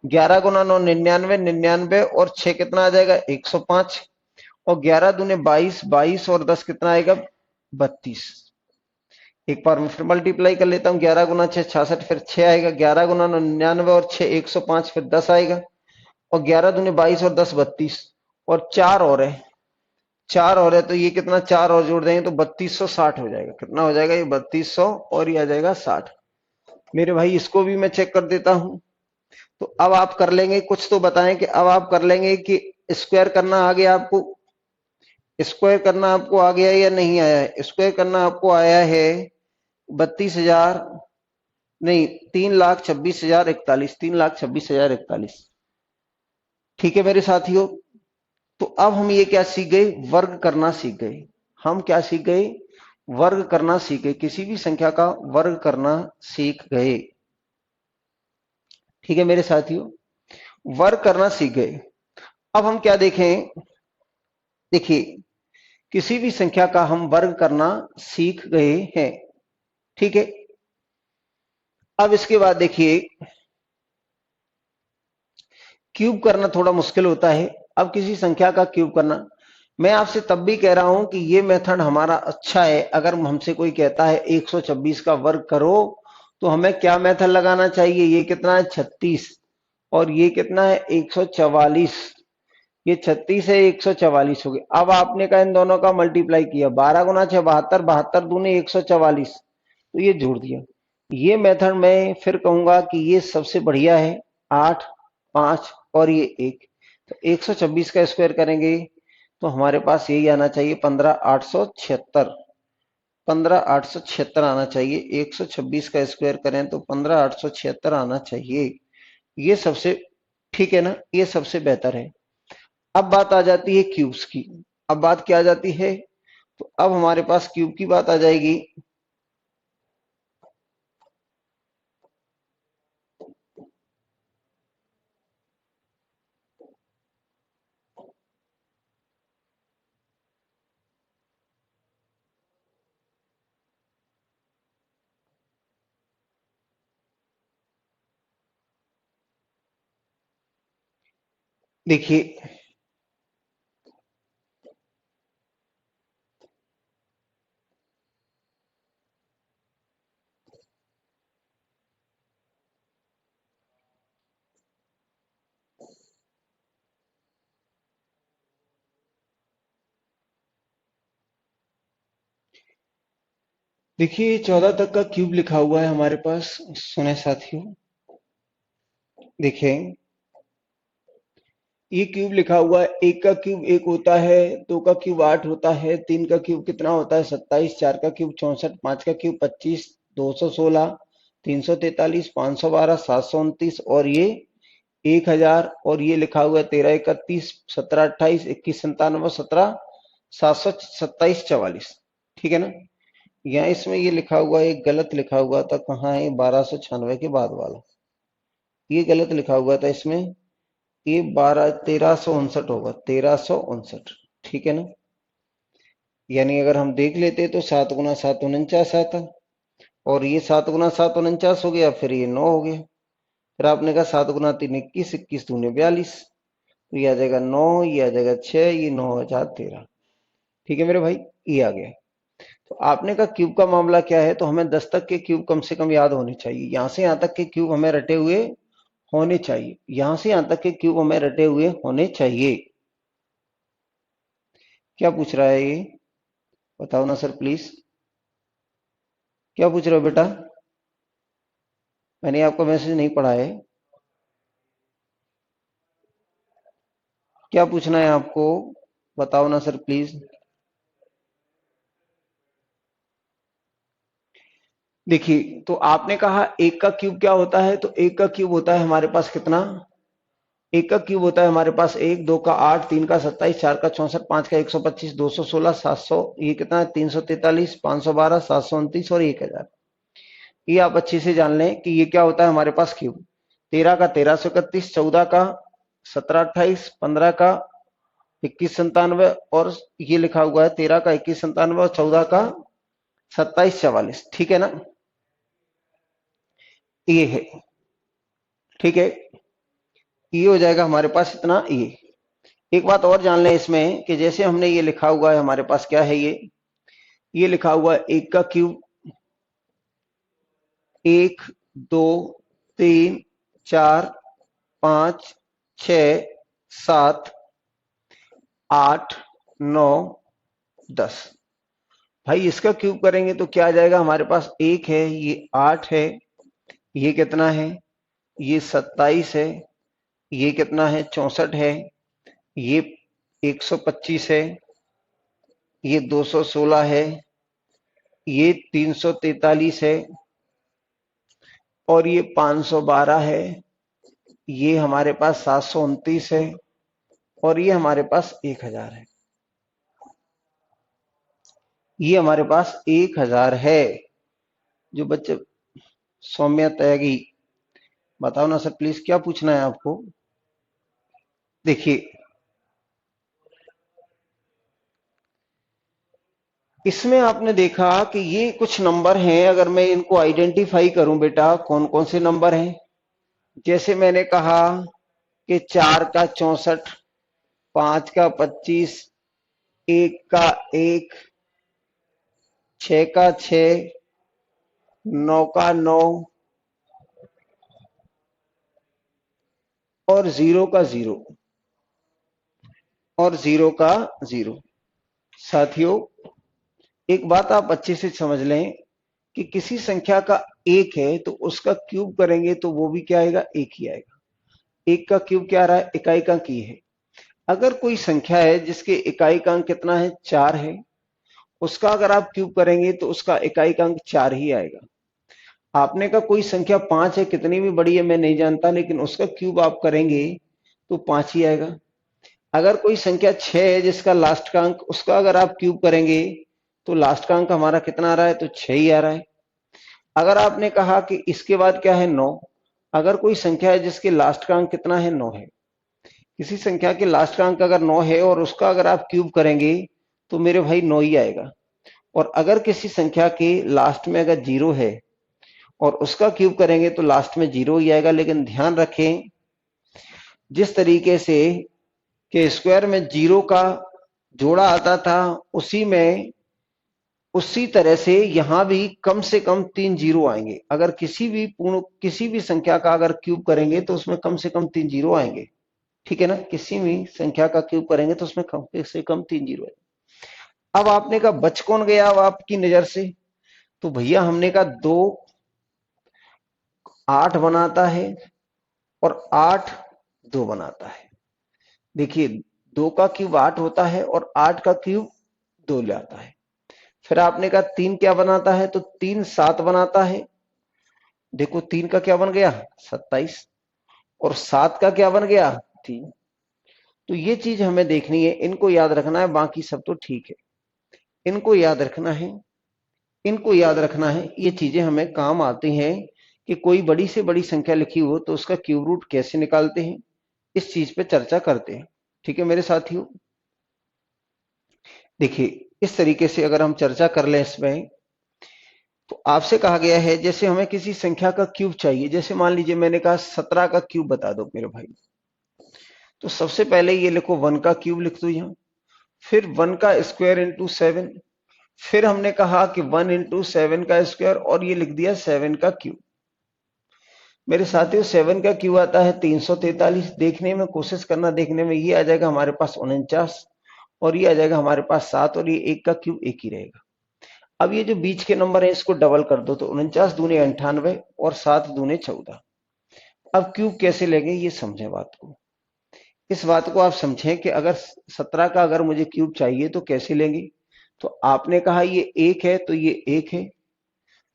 11 गुना 9 99, 99 और 6 कितना आ जाएगा? 105 और 11 दूने 22, 22 और 10 कितना आएगा? 32। एक बार मैं फिर मल्टीप्लाई कर लेता हूँ। 11 गुना 6 66, फिर 6 आएगा, 11 गुना 9 99 और 6 105, फिर 10 आएगा और 11 दूने 22 और 10 32 और 4 और है। 4 और है तो ये कितना, 4 और जोड़ देंगे तो 3260 हो जाएगा। कितना हो जाएगा ये 3200 और ये आ जाएगा 60। मेरे भाई इसको भी मैं चेक कर देता हूं। तो अब आप कर लेंगे, कुछ तो बताएं कि अब आप कर लेंगे कि स्क्वायर करना आ गया आपको, स्क्वायर करना आपको आ गया या नहीं आया है? स्क्वायर करना आपको आया है 32,000 नहीं, 3,26,041, 3,26,041। ठीक है मेरे साथियों। तो अब हम ये क्या सीख गए, वर्ग करना सीख गए। हम क्या सीख गए, वर्ग करना सीख गए, किसी भी संख्या का वर्ग करना सीख गए। ठीक है मेरे साथियों, वर्ग करना सीख गए। अब हम क्या देखें, देखिए किसी भी संख्या का हम वर्ग करना सीख गए हैं। ठीक है, अब इसके बाद देखिए क्यूब करना थोड़ा मुश्किल होता है। अब किसी संख्या का क्यूब करना, मैं आपसे तब भी कह रहा हूं कि ये मेथड हमारा अच्छा है। अगर हमसे कोई कहता है 126 का वर्ग करो तो हमें क्या मेथड लगाना चाहिए, ये कितना है 36 और ये कितना है 144, ये 36 है 144 हो गया। अब आपने कहा इन दोनों का मल्टीप्लाई किया, 12 गुना 6 72, 72 दूनी 144, तो ये जोड़ दिया। ये मेथड मैं फिर कहूंगा कि ये सबसे बढ़िया है। 8 5 और ये 1, तो 126 का स्क्वायर करेंगे तो हमारे पास यही आना चाहिए 15,876, 15,876 आना चाहिए। 126 का स्क्वायर करें तो 15,876 आना चाहिए। ये सबसे ठीक है ना, ये सबसे बेहतर है। अब बात आ जाती है क्यूब्स की। अब बात क्या आ जाती है, तो अब हमारे पास क्यूब की बात आ जाएगी। देखिए देखिए 14 तक का क्यूब लिखा हुआ है हमारे पास। सुने साथियों, देखें ये क्यूब लिखा हुआ है, एक का क्यूब एक होता है, दो का क्यूब 8 होता है, तीन का क्यूब कितना होता है 27, चार का क्यूब 64, पांच का क्यूब 25, 216, 343, 512, 729 और ये 1000 और ये लिखा हुआ है 1331, 1728, 2197, 17, 727, 44। ठीक है ना। यहाँ इसमें ये लिखा हुआ है, एक गलत लिखा हुआ था, कहाँ है 1296 के बाद वाला, ये गलत लिखा हुआ था इसमें, ये 1359 होगा, 1359। ठीक है ना। यानी अगर हम देख लेते तो 7 गुना 7 49 आता, और ये 7 गुना 7 49 हो गया, फिर ये 9 हो गया, फिर आपने कहा 7 गुना 3 21, 21 दूने 42, तो ये आ जाएगा 9, ये आ जाएगा 6, ये 9,013। ठीक है मेरे भाई, ये आ गया। तो आपने कहा क्यूब का मामला क्या है, तो हमें 10 तक के क्यूब कम से कम याद होने चाहिए। यहां से यहां तक के क्यूब हमें रटे हुए होने चाहिए, यहां से यहां तक के क्यूब हमें रटे हुए होने चाहिए। क्या पूछ रहा है ये, बताओ ना सर प्लीज, क्या पूछ रहे हो बेटा? मैंने आपका मैसेज नहीं पढ़ा है, क्या पूछना है आपको, बताओ ना सर प्लीज। देखिए तो आपने कहा एक का क्यूब क्या होता है, तो एक का क्यूब होता है हमारे पास कितना, एक का क्यूब होता है हमारे पास 1, 2 का 8, 3 का 27, 4 का 64, 5 का 125, 216, 700, ये कितना है 343, 512, 729 और 1000। ये आप अच्छे से जान लें कि ये क्या होता है हमारे पास क्यूब। 13 का 1331, 14 का 1728, 15 का 2197 और ये लिखा हुआ है 13 का 2197 और 14 का 2744। ठीक है ना, ये है। ठीक है, ये हो जाएगा हमारे पास इतना। ये एक बात और जान लें इसमें कि जैसे हमने ये लिखा हुआ है हमारे पास क्या है, ये लिखा हुआ है एक का क्यूब 1 2 3 4 5 6 7 8 9 10। भाई इसका क्यूब करेंगे तो क्या आ जाएगा, हमारे पास 1 है, ये 8 है, ये कितना है, ये 27 है, ये कितना है 64 है, ये 125 है, ये 216 है, ये 343 है, और ये 512 है, ये हमारे पास 729 है, और ये हमारे पास 1000 है। ये हमारे पास 1000 है। जो बच्चे सौम्या त्यागी, बताओ ना सर प्लीज, क्या पूछना है आपको। देखिए इसमें आपने देखा कि ये कुछ नंबर हैं, अगर मैं इनको आइडेंटिफाई करूं बेटा, कौन कौन से नंबर हैं। जैसे मैंने कहा कि 4 का 64, 5 का 25, 1 का 1, 6 का 6, 9 का 9, और 0 का 0, और 0 का 0। साथियों एक बात आप अच्छे से समझ लें कि किसी संख्या का 1 है तो उसका क्यूब करेंगे तो वो भी क्या आएगा, 1 ही आएगा। 1 का क्यूब क्या आ रहा है, इकाई का अंक ये है। अगर कोई संख्या है जिसके इकाई का अंक कितना है, 4 है, उसका अगर आप क्यूब करेंगे तो उसका इकाई का अंक 4 ही आएगा। आपने का कोई संख्या 5 है, कितनी भी बड़ी है मैं नहीं जानता, लेकिन उसका क्यूब आप करेंगे तो 5 ही आएगा। अगर कोई संख्या 6 है जिसका लास्ट का अंक, उसका अगर आप क्यूब करेंगे तो लास्ट का अंक हमारा कितना आ रहा है, तो 6 ही आ रहा है। अगर आपने कहा कि इसके बाद क्या है, 9, अगर कोई संख्या है जिसके लास्ट का अंक कितना है, 9 है, किसी संख्या के लास्ट का अंक अगर 9 है और उसका अगर आप क्यूब करेंगे तो मेरे भाई 9 ही आएगा। और अगर किसी संख्या के लास्ट में अगर 0 है और उसका क्यूब करेंगे तो लास्ट में 0 ही आएगा। लेकिन ध्यान रखें, जिस तरीके से कि स्क्वायर में 0 का जोड़ा आता था, उसी तरह से यहां भी कम से कम 3 जीरो आएंगे। अगर किसी भी संख्या का अगर क्यूब करेंगे तो उसमें कम से कम 3 जीरो आएंगे। ठीक है ना, किसी भी संख्या का क्यूब करेंगे तो उसमें कम से कम 3 जीरो आएंगे। अब आपने कहा बच कौन गया अब आपकी नजर से, तो भैया हमने कहा 2 8 बनाता है और 8 2 बनाता है। देखिए 2 का क्यूब 8 होता है और 8 का क्यूब 2 लाता है। फिर आपने कहा 3 क्या बनाता है, तो 3 7 बनाता है। देखो 3 का क्या बन गया, 27, और 7 का क्या बन गया, 3। तो ये चीज हमें देखनी है, इनको याद रखना है, बाकी सब तो ठीक है। इनको याद रखना है, इनको याद रखना है, ये चीजें हमें काम आती हैं कि कोई बड़ी से बड़ी संख्या लिखी हो तो उसका क्यूब रूट कैसे निकालते हैं, इस चीज पे चर्चा करते हैं। ठीक है मेरे साथियों, देखिए इस तरीके से अगर हम चर्चा कर लें इसमें, तो आपसे कहा गया है जैसे हमें किसी संख्या का क्यूब चाहिए, जैसे मान लीजिए मैंने कहा 17 का क्यूब बता दो मेरे भाई, तो सबसे पहले ये लिखो 1 का क्यूब लिख दो यहां, फिर 1 का स्क्वायर इंटू 7, फिर हमने कहा कि 1 इंटू 7 का स्क्वायर, और ये लिख दिया 7 का क्यूब। मेरे साथियों 7 का क्यूब आता है 343। देखने में कोशिश करना, देखने में ये आ जाएगा हमारे पास 49, और ये आ जाएगा हमारे पास 7, और ये 1 का क्यूब 1 ही रहेगा। अब ये जो बीच के नंबर है इसको डबल कर दो, तो 49 दूने 98 और 7 दूने 14। अब क्यूब कैसे लेंगे ये समझें बात को, इस बात को आप समझें कि अगर 17 का अगर मुझे क्यूब चाहिए तो कैसे लेंगे। तो आपने कहा ये 1 है तो ये 1 है,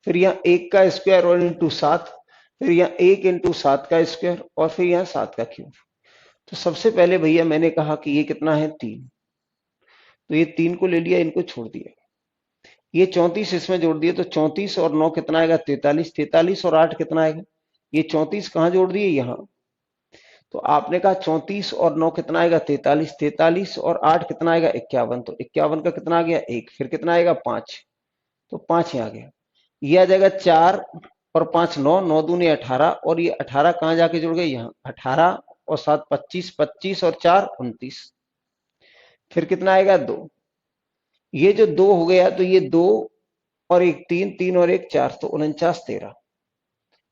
फिर यहाँ 1 का स्क्वायर और इंटू 7, फिर यहाँ 1 इंटू 7 का स्क्वायर, और फिर यहाँ 7 का क्यूब। तो सबसे पहले भैया मैंने कहा कि ये कितना है 3, तो ये 3 को ले लिया, इनको छोड़ दिया, ये 34 इसमें जोड़ दिए, तो 34 और 9 कितना आएगा 43, 43 और 8 कितना आएगा, ये 34 कहां जोड़ दिए यहां, तो आपने कहा 34 और 9 कितना आएगा 43, 43 और 8 कितना आएगा 51, तो 51 का कितना आ गया 1, फिर कितना आएगा 5, तो 5 ही आ गया। ये आ जाएगा 4 और 5 9, 9 दूनी 18, और ये 18 कहां जाके जुड़ गए यहाँ, 18 और 7 25, 25 और 4 29, फिर कितना आएगा 2, ये जो 2 हो गया तो ये 2 और 1 3, 3 और 1 4, तो 49 13,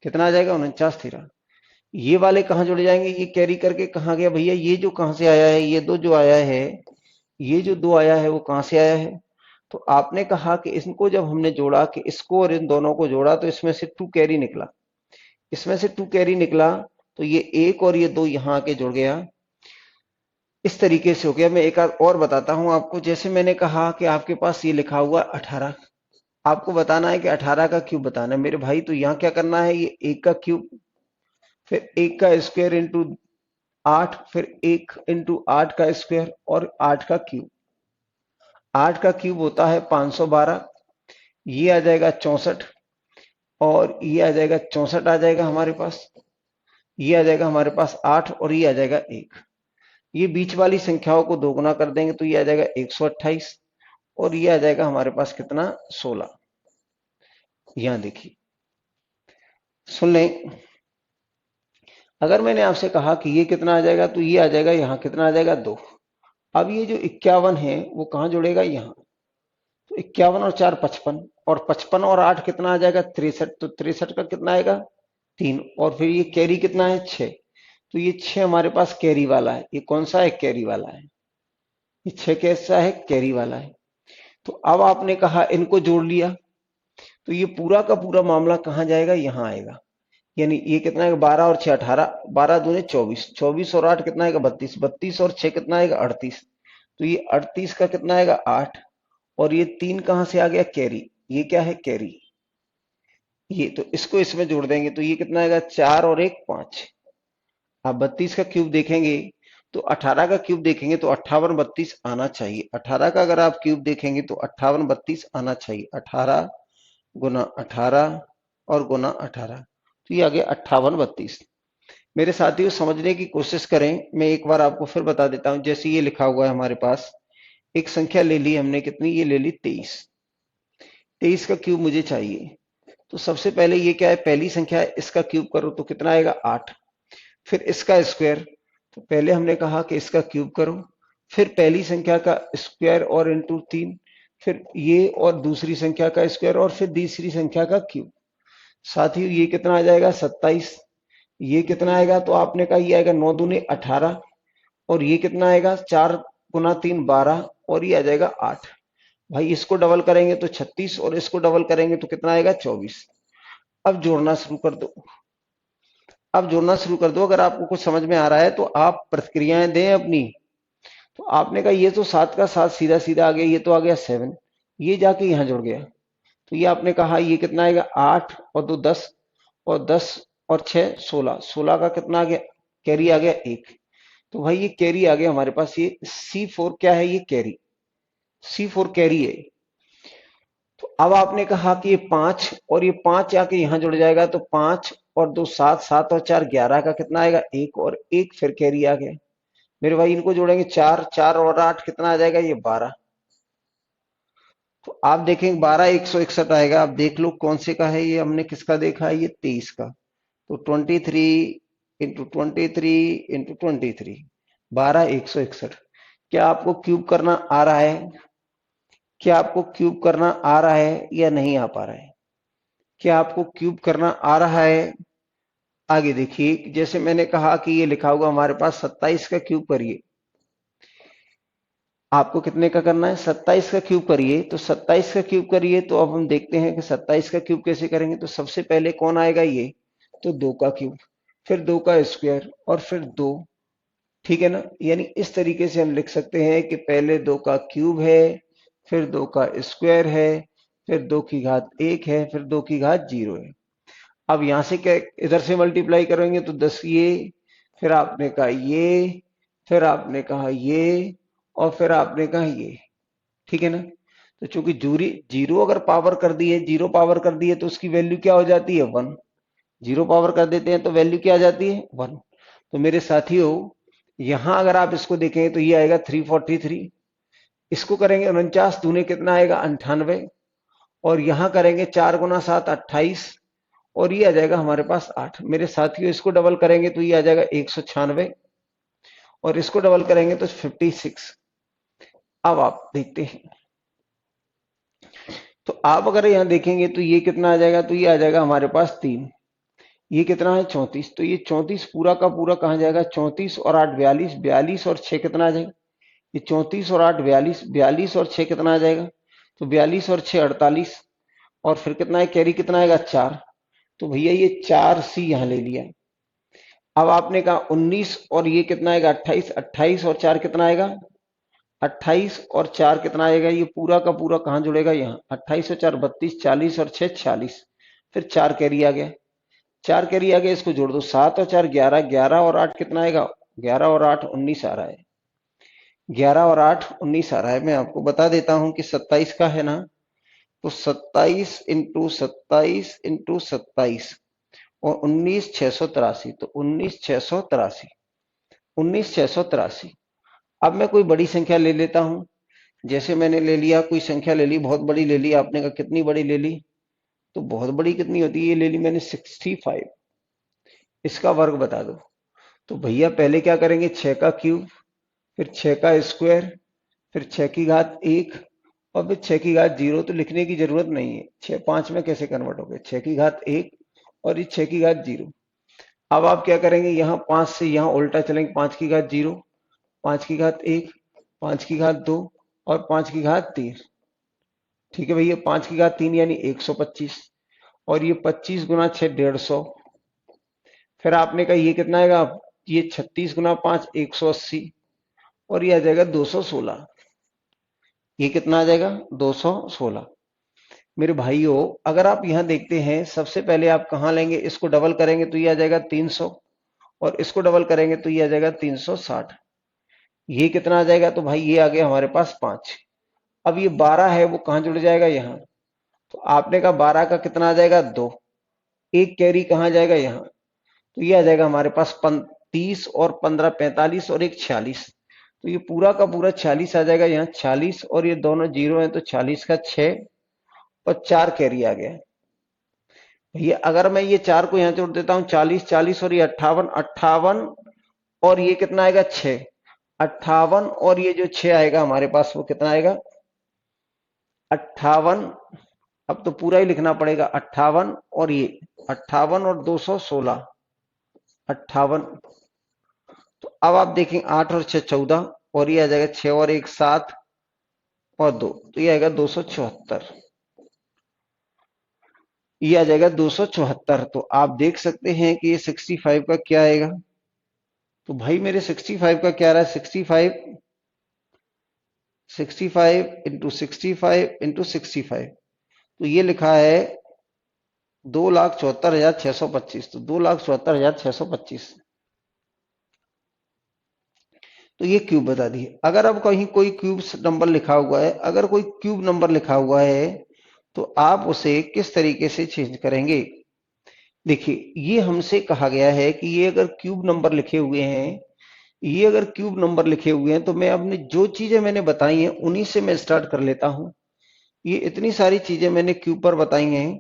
कितना आ जाएगा 49 13। ये वाले कहां जुड़ जाएंगे, ये कैरी करके कहां गया भैया, ये जो कहां से आया है, ये दो जो आया है, ये जो 2 आया है वो कहां से आया है, तो आपने कहा कि इनको जब हमने जोड़ा, कि इसको और इन दोनों को जोड़ा, तो इसमें से 2 कैरी निकला। इसमें से 2 कैरी निकला तो ये 1 और ये 2 यहां आके जुड़ गया। इस तरीके से हो गया। मैं एक और बताता हूं आपको। जैसे मैंने कहा कि आपके पास ये लिखा हुआ 18, आपको बताना है कि 18 का क्यूब बताना है मेरे भाई। तो यहां क्या करना है, ये 1 का क्यूब, फिर 1 का स्क्वायर इंटू 8, फिर 1 इंटू 8 का स्क्वायर और 8 का क्यूब। 8 का क्यूब होता है 512, ये आ जाएगा 64, और ये आ जाएगा 64 आ जाएगा हमारे पास। ये आ जाएगा हमारे पास 8 और ये आ जाएगा 1। ये बीच वाली संख्याओं को दोगुना कर देंगे तो ये आ जाएगा 128, और ये आ जाएगा हमारे पास कितना, 16। यहां देखिए, सुन लें। अगर मैंने आपसे कहा कि ये कितना आ जाएगा, तो ये आ जाएगा यहां कितना आ जाएगा, 2। अब ये जो 51 है वो कहां जुड़ेगा, यहां। तो 51 और 4 55, और 55 और 8 कितना आ जाएगा, 63। तो 63 का कितना आएगा, 3। और फिर ये कैरी कितना है, 6। तो ये 6 हमारे पास कैरी वाला है। ये कौन सा है, कैरी वाला है। ये 6 कैसा है, कैरी वाला है। तो अब आपने कहा इनको जोड़ लिया, तो ये पूरा का पूरा मामला कहां जाएगा, यहां आएगा। यानी ये कितना है, 12 और 6 18, 12 दूने 24, 24 और 8 कितना आएगा, 32, 32 और 6 कितना आएगा, 38। तो ये 38 का कितना आएगा, 8। और ये 3 कहां से आ गया, कैरी। ये क्या है, कैरी। ये तो इसको इसमें जोड़ देंगे तो ये कितना आएगा, 4 और 1 5। आप 32 का क्यूब देखेंगे तो 18 का क्यूब देखेंगे तो 58 32 आना चाहिए। 18 का अगर आप क्यूब देखेंगे तो 58 32 आना चाहिए। 18 गुना 18 और गुना 18, तो ये आ गया 58 32। मेरे साथियों, समझने की कोशिश करें। मैं एक बार आपको फिर बता देता हूं। जैसे ये लिखा हुआ है हमारे पास, एक संख्या ले ली हमने, कितनी, ये ले ली 23। 23 का क्यूब मुझे चाहिए। तो सबसे पहले ये क्या है, पहली संख्या है, इसका क्यूब करो तो कितना आएगा, 8। फिर इसका स्क्वायर, तो पहले हमने कहा कि इसका क्यूब करो, फिर पहली संख्या का स्क्वायर और इंटू 3, फिर ये और दूसरी संख्या का स्क्वायर, और फिर तीसरी संख्या का क्यूब। साथियों ये कितना आ जाएगा, 27। ये कितना आएगा, तो आपने कहा ये आएगा 9 दूने 18, और ये कितना आएगा, 4 गुना 3 12, और ये आ जाएगा 8। भाई इसको डबल करेंगे तो 36, और इसको डबल करेंगे तो कितना आएगा, 24। अब जोड़ना शुरू कर दो। अब जोड़ना शुरू कर दो। अगर आपको कुछ समझ में आ रहा है तो आप प्रतिक्रियाएं दें अपनी। तो आपने कहा ये तो 7 का 7 सीधा सीधा आ गया, ये तो आ गया 7, ये जाके यहां जुड़ गया। तो ये आपने कहा ये कितना आएगा, 8 और 2 10, और 10 और 6 16, 16 का कितना आ गया, कैरी आ गया 1। तो भाई ये कैरी आ गया हमारे पास। ये C4 क्या है, ये कैरी, C4 कैरी है। तो अब आपने कहा कि ये 5 और ये 5 आके यहां जुड़ जाएगा, तो 5 और 2 7, 7 और 4 11 का कितना आएगा, 1, और 1 फिर कैरी आ गया। मेरे भाई इनको जोड़ेंगे, 4 4 और 8 कितना आ जाएगा, ये 12। तो आप देखेंगे 12 161 आएगा। आप देख लो कौन से का है ये, हमने किसका देखा है, ये 23 का। तो 23 इंटू 23 इंटू 23, 12 161। क्या आपको क्यूब करना आ रहा है, क्या आपको क्यूब करना आ रहा है या नहीं आ पा रहा है, क्या आपको क्यूब करना आ रहा है। आगे देखिए, जैसे मैंने कहा कि ये लिखा होगा हमारे पास 27 का क्यूब करिए। आपको कितने का करना है, 27 का क्यूब करिए। तो 27 का क्यूब करिए, तो अब हम देखते हैं कि 27 का क्यूब कैसे करेंगे। तो सबसे पहले कौन आएगा, ये, तो 2 का क्यूब, फिर 2 का स्क्वायर, और फिर 2। ठीक है ना। यानी इस तरीके से हम लिख सकते हैं कि पहले 2 का क्यूब है, फिर 2 का स्क्वायर है, फिर 2 की घात 1 है, फिर 2 की घात 0 है। अब यहां से क्या, इधर से मल्टीप्लाई करेंगे तो 10 ये, फिर आपने कहा ये, फिर आपने कहा ये, और फिर आपने कहा ये। ठीक है ना। तो चूंकि जूरी जीरो अगर पावर कर दी है, जीरो पावर कर दी है, तो उसकी वैल्यू क्या हो जाती है, 1। जीरो पावर कर देते हैं तो वैल्यू क्या आ जाती है, 1। तो मेरे साथियों, यहां अगर आप इसको देखें तो ये आएगा 343। इसको करेंगे 49 दूने कितना आएगा, 98। और यहां करेंगे 4 गुना 7 28, और ये आ जाएगा हमारे पास 8। मेरे साथियों इसको डबल करेंगे तो ये आ जाएगा 196, और इसको डबल करेंगे तो 56। अब आप देखते हैं, तो आप अगर यहां देखेंगे तो ये कितना आ जाएगा, तो ये आ जाएगा हमारे पास 3। ये कितना है, 34। तो ये 34 पूरा का पूरा कहां जाएगा, 34 और 8 42, 42 और 6 कितना आ जाएगा, ये 34 और 8 42, 42 और 6 कितना आ जाएगा, तो 42 और 6 48, और फिर कितना है, कैरी कितना आएगा 4। तो भैया ये 4C यहां ले लिया। अब आपने कहा 19 और ये कितना आएगा 28, 28 और 4 कितना आएगा 28 और 4 कितना आएगा, ये पूरा का पूरा कहां जुड़ेगा, यहाँ 28 और 4 32, 40 और 6 46, फिर 4 कैरी आ गया, 4 कैरी आ गया, इसको जोड़ दो, 7 और 4 11, 11 और 8 कितना आएगा, 11 और 8 19 आ रहा है, 11 और 8 19 आ रहा है। मैं आपको बता देता हूं कि 27 का है ना, तो 27 इंटू 27 इंटू 27 और 19 683, तो 19 683, 19 683। अब मैं कोई बड़ी संख्या ले लेता हूं, जैसे मैंने ले लिया, कोई संख्या ले ली, बहुत बड़ी ले ली। आपने कहा कितनी बड़ी ले ली, तो बहुत बड़ी कितनी होती है, ये ले ली मैंने 65, इसका वर्ग बता दो। तो भैया पहले क्या करेंगे, 6 का क्यूब, फिर 6 का स्क्वायर, फिर 6 की घात 1, और फिर 6 की घात 0, तो लिखने की जरूरत नहीं है, 6 5 में कैसे कन्वर्ट हो गए, 6 की घात 1 और ये 6 की घात 0। अब आप क्या करेंगे, यहाँ 5 से यहाँ उल्टा चलेंगे, 5 की घात 0, 5 की घात 1, 5 की घात 2 और 5 की घात 3। ठीक है भैया, 5 की घात 3 यानी 125, और ये 25 गुना 6 150। फिर आपने कहा ये कितना आएगा, ये 36 गुना 5 180, और ये आ जाएगा 216। ये कितना आ जाएगा 216। मेरे भाइयों अगर आप यहां देखते हैं, सबसे पहले आप कहां लेंगे, इसको डबल करेंगे तो ये आ जाएगा 300, और इसको डबल करेंगे तो ये आ जाएगा 360। ये कितना आ जाएगा, तो भाई ये आ गया हमारे पास 5। अब ये 12 है, वो कहां जुड़ जाएगा, यहाँ। तो आपने कहा 12 का कितना आ जाएगा 2, एक कैरी कहां जाएगा, यहाँ। तो ये आ जाएगा हमारे पास 30 और 15 45 और एक 46, तो ये पूरा का पूरा 46 आ जाएगा यहाँ, 46 और ये दोनों जीरो हैं, तो 40 का 6 और 4 कैरी आ गया। भैया अगर मैं ये 4 को यहाँ जोड़ देता हूँ, 40 40 और ये 58 58, और ये कितना आएगा 6 58, और ये जो 6 आएगा हमारे पास वो कितना आएगा 58। अब तो पूरा ही लिखना पड़ेगा, 58 और ये 58 और 216 58। तो अब आप देखें 8 और 6 14, और ये आ जाएगा 6 और 1 7 और 2, तो ये आएगा 274, ये आ जाएगा 274। तो आप देख सकते हैं कि ये 65 का क्या आएगा। तो भाई मेरे 65 का क्या रहा है, 65 इंटू 65 इंटू 65, तो ये लिखा है 2,74,625, तो 2,74,625। तो ये क्यूब बता दिए। अगर अब कहीं कोई क्यूब नंबर लिखा हुआ है, अगर कोई क्यूब नंबर लिखा हुआ है, तो आप उसे किस तरीके से चेंज करेंगे। देखिए ये हमसे कहा गया है कि ये अगर क्यूब नंबर लिखे हुए हैं, ये अगर क्यूब नंबर लिखे हुए हैं, तो मैं अपने जो चीजें मैंने बताई हैं उन्हीं से मैं स्टार्ट कर लेता हूं। ये इतनी सारी चीजें मैंने क्यूब पर बताई हैं।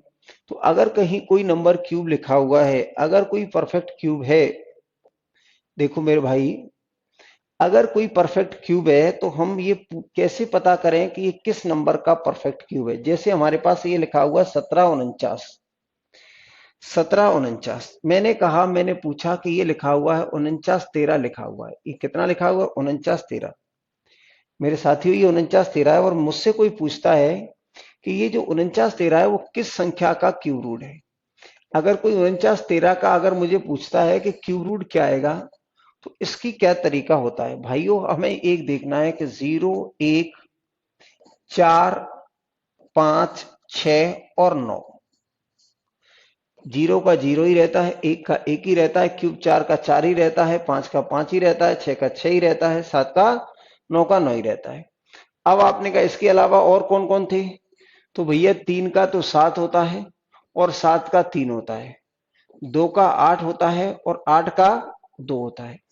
तो अगर कहीं कोई नंबर क्यूब लिखा हुआ है, अगर कोई परफेक्ट क्यूब है, देखो मेरे भाई अगर कोई परफेक्ट क्यूब है, तो हम ये कैसे पता करें कि ये किस नंबर का परफेक्ट क्यूब है। जैसे हमारे पास ये लिखा हुआ 1749, 1749, मैंने कहा, मैंने पूछा कि ये लिखा हुआ है 49 13 लिखा हुआ है, ये कितना लिखा हुआ है 49 13। मेरे साथियों ये 49 13 है, और मुझसे कोई पूछता है कि ये जो 49 13 है वो किस संख्या का क्यूब रूट है। अगर कोई 49 13 का अगर मुझे पूछता है कि क्यूब रूट क्या आएगा, तो इसकी क्या तरीका होता है भाइयों, हमें एक देखना है कि 0 1 4 5 6 और 9, 0 का 0 ही रहता है, 1 का 1 ही रहता है, क्यूब 4 का 4 ही रहता है, 5 का 5 ही रहता है, 6 का 6 ही रहता है, 7 का 9 का 9 ही रहता है। अब आपने कहा इसके अलावा और कौन कौन थे, तो भैया 3 का तो 7 होता है और 7 का 3 होता है, 2 का 8 होता है और 8 का 2 होता है।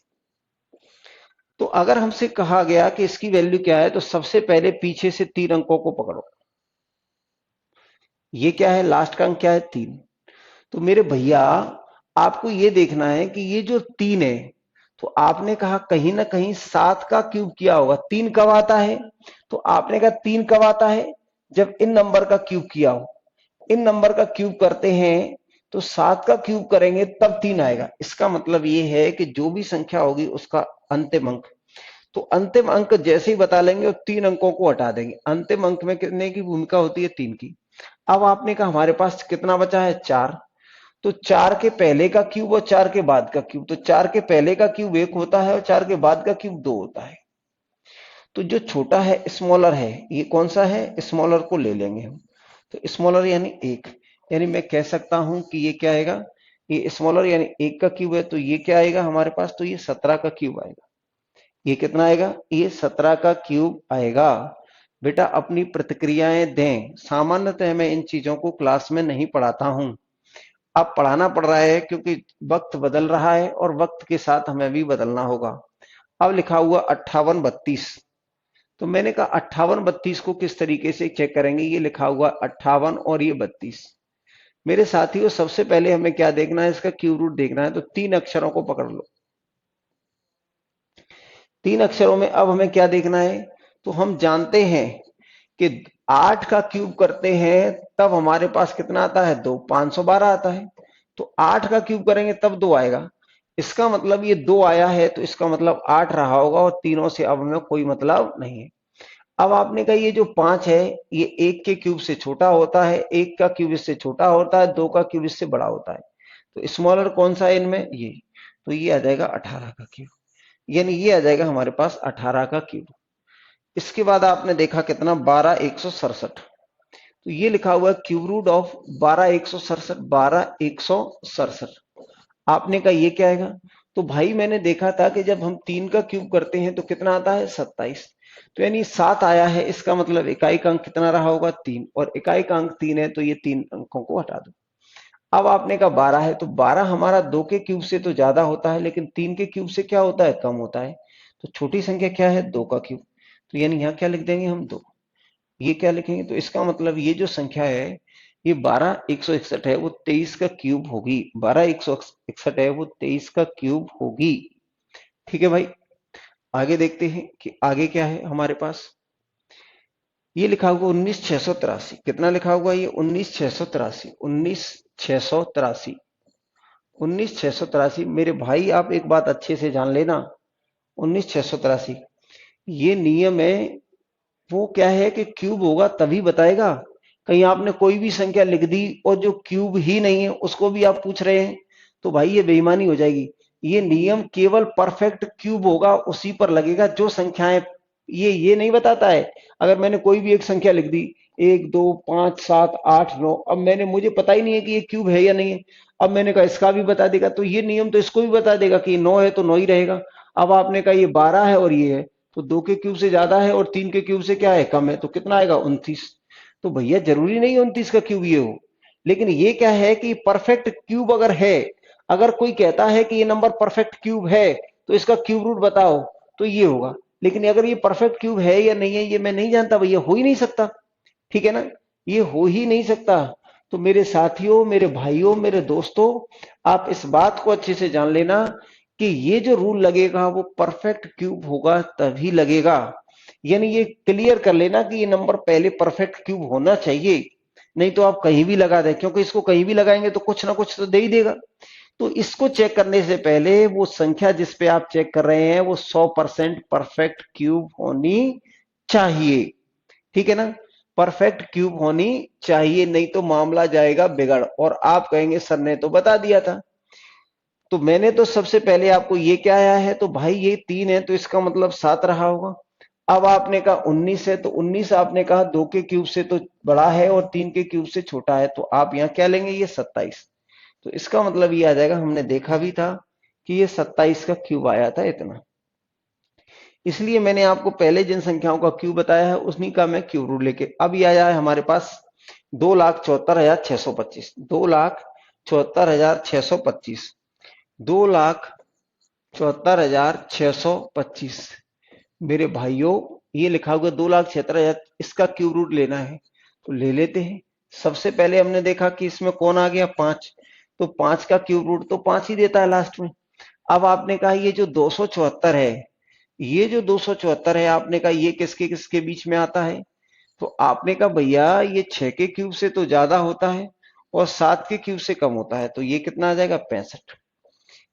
तो अगर हमसे कहा गया कि इसकी वैल्यू क्या है, तो सबसे पहले पीछे से 3 अंकों को पकड़ो। ये क्या है, लास्ट का अंक क्या है 3। तो मेरे भैया आपको ये देखना है कि ये जो 3 है, तो आपने कहा कहीं ना कहीं 7 का क्यूब किया होगा। 3 कब आता है, तो आपने कहा 3 कब आता है, जब इन नंबर का क्यूब किया हो। इन नंबर का क्यूब करते हैं तो 7 का क्यूब करेंगे तब 3 आएगा। इसका मतलब ये है कि जो भी संख्या होगी उसका अंतिम अंक तो अंतिम अंक जैसे ही बता लेंगे और 3 अंकों को हटा देंगे। अंतिम अंक में कितने की भूमिका होती है? 3 की। अब आपने कहा हमारे पास कितना बचा है? 4। तो 4 के पहले का क्यूब और 4 के बाद का क्यूब, तो 4 के पहले का क्यूब 1 होता है और 4 के बाद का क्यूब 2 होता है। तो जो छोटा है, स्मॉलर है, ये कौन सा है? स्मॉलर को ले लेंगे हम। तो स्मॉलर यानी 1, यानी मैं कह सकता हूं कि ये क्या आएगा? ये स्मॉलर यानी 1 का क्यूब है, तो ये क्या आएगा हमारे पास? तो ये 17 का क्यूब आएगा। ये कितना आएगा? ये 17 का क्यूब आएगा। बेटा अपनी प्रतिक्रियाएं दें। सामान्यतः मैं इन चीजों को क्लास में नहीं पढ़ाता हूं, अब पढ़ाना पड़ रहा है क्योंकि वक्त बदल रहा है और वक्त के साथ हमें भी बदलना होगा। अब लिखा हुआ 5832, तो मैंने कहा 5832 को किस तरीके से चेक करेंगे? ये लिखा हुआ 58 और ये 32। मेरे साथियों सबसे पहले हमें क्या देखना है? इसका क्यूब रूट देखना है। तो 3 अक्षरों को पकड़ लो। 3 अक्षरों में अब हमें क्या देखना है? तो हम जानते हैं कि 8 का क्यूब करते हैं तब हमारे पास कितना आता है? 2, 512 आता है। तो 8 का क्यूब करेंगे तब 2 आएगा। इसका मतलब ये 2 आया है, तो इसका मतलब 8 रहा होगा और तीनों से अब हमें कोई मतलब नहीं है। अब आपने कहा ये जो 5 है ये 1 के क्यूब से छोटा होता है, 1 का क्यूब इससे छोटा होता है, 2 का क्यूब इससे बड़ा होता है। तो स्मॉलर कौन सा है इनमें? ये। तो ये आ जाएगा 18 का क्यूब, यानी ये आ जाएगा हमारे पास 18 का क्यूब। इसके बाद आपने देखा कितना? 12167। तो ये लिखा हुआ है क्यूब रूट ऑफ 12167, 12167। आपने कहा ये क्या आएगा? तो भाई मैंने देखा था कि जब हम 3 का क्यूब करते हैं तो कितना आता है? 27। तो यानी 7 आया है, इसका मतलब इकाई का अंक कितना रहा होगा? 3, और इकाई का अंक 3 है, तो ये 3 अंकों को हटा दो। अब आपने कहा 12 है, तो 12 हमारा 2 के क्यूब से तो ज्यादा होता है, लेकिन 3 के क्यूब से क्या होता है? कम होता है। तो छोटी संख्या क्या है? 2 का क्यूब। तो यानी यहाँ क्या लिख देंगे हम? 2। ये क्या लिखेंगे? तो इसका मतलब ये जो संख्या है ये 12161 है, वो 23 का क्यूब होगी। 12161 है, वो 23 का क्यूब होगी। ठीक है भाई, आगे देखते हैं कि आगे क्या है हमारे पास। ये लिखा हुआ 19683। कितना लिखा हुआ? ये 19683, 19683, 19683। मेरे भाई आप एक बात अच्छे से जान लेना, 19683 ये नियम है। वो क्या है कि क्यूब होगा तभी बताएगा। कहीं आपने कोई भी संख्या लिख दी और जो क्यूब ही नहीं है उसको भी आप पूछ रहे हैं, तो भाई ये बेईमानी हो जाएगी। ये नियम केवल परफेक्ट क्यूब होगा उसी पर लगेगा। जो संख्याएं ये नहीं बताता है। अगर मैंने कोई भी एक संख्या लिख दी 1 2 5 7 8 9, अब मैंने मुझे पता ही नहीं है कि ये क्यूब है या नहीं है, अब मैंने कहा इसका भी बता देगा, तो ये नियम तो इसको भी बता देगा कि 9 है तो 9 ही रहेगा। अब आपने कहा ये 12 है और ये है, तो 2 के क्यूब से ज्यादा है और 3 के क्यूब से क्या है? कम है, तो कितना आएगा? 29। तो भैया जरूरी नहीं 29 का क्यूब ये हो, लेकिन ये क्या है कि परफेक्ट क्यूब अगर है, अगर कोई कहता है कि ये नंबर परफेक्ट क्यूब है तो इसका क्यूब रूट बताओ, तो ये होगा। लेकिन अगर ये परफेक्ट क्यूब है या नहीं है ये मैं नहीं जानता भैया, हो ही नहीं सकता। ठीक है ना, ये हो ही नहीं सकता। तो मेरे साथियों, मेरे भाइयों, मेरे दोस्तों, आप इस बात को अच्छे से जान लेना कि ये जो रूल लगेगा वो परफेक्ट क्यूब होगा तभी लगेगा। यानी ये क्लियर कर लेना कि ये नंबर पहले परफेक्ट क्यूब होना चाहिए, नहीं तो आप कहीं भी लगा दें, क्योंकि इसको कहीं भी लगाएंगे तो कुछ ना कुछ तो दे ही देगा। तो इसको चेक करने से पहले वो संख्या जिस पे आप चेक कर रहे हैं वो 100% परफेक्ट क्यूब होनी चाहिए। ठीक है ना, परफेक्ट क्यूब होनी चाहिए, नहीं तो मामला जाएगा बिगड़ और आप कहेंगे सर ने तो बता दिया था। तो मैंने तो सबसे पहले आपको ये क्या आया है? तो भाई ये 3 है तो इसका मतलब 7 रहा होगा। अब आपने कहा 19 है, तो 19 आपने कहा 2 के क्यूब से तो बड़ा है और 3 के क्यूब से छोटा है, तो आप यहाँ क्या लेंगे? ये 27। तो इसका मतलब ये आ जाएगा, हमने देखा भी था कि ये 27 का क्यूब आया था इतना। इसलिए मैंने आपको पहले जिन संख्याओं का क्यूब बताया है उन्हीं का मैं क्यूब रूट लेके, अब ये आया है हमारे पास 2,74,625, 2,74,625, 2,74,625। मेरे भाइयों ये लिखा हुआ 2,76,000, इसका क्यूब रूट लेना है तो ले लेते हैं। सबसे पहले हमने देखा कि इसमें कौन आ गया? 5। तो 5 का क्यूब रूट तो 5 ही देता है लास्ट में। अब आपने कहा ये जो 274 है, ये जो 274 है, आपने कहा ये किसके किसके बीच में आता है? तो आपने कहा भैया ये 6 के क्यूब से तो ज्यादा होता है और 7 के क्यूब से कम होता है, तो ये कितना आ जाएगा? 65।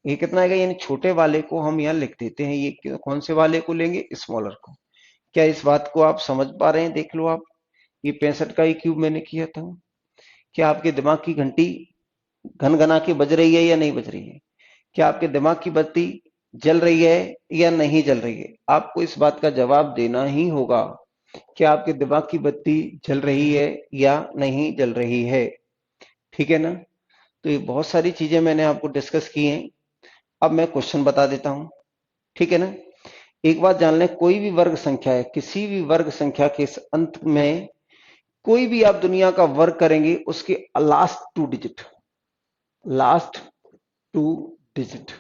ये कितना आएगा, यानी छोटे वाले को हम यहाँ लिख देते हैं। ये कौन से वाले को लेंगे, स्मॉलर को। क्या इस बात को आप समझ पा रहे हैं? देख लो आप, ये 65 का ही क्यूब मैंने किया था। क्या आपके दिमाग की घंटी घन घना के बज रही है या नहीं बज रही है? क्या आपके दिमाग की बत्ती जल रही है या नहीं जल रही है? आपको इस बात का जवाब देना ही होगा कि आपके दिमाग की बत्ती जल रही है या नहीं जल रही है। ठीक है ना? तो ये बहुत सारी चीजें मैंने आपको डिस्कस की हैं। अब मैं क्वेश्चन बता देता हूं, ठीक है ना? एक बात जान लें, कोई भी वर्ग संख्या है, किसी भी वर्ग संख्या के अंत में कोई भी आप दुनिया का वर्ग करेंगे, उसके last two digit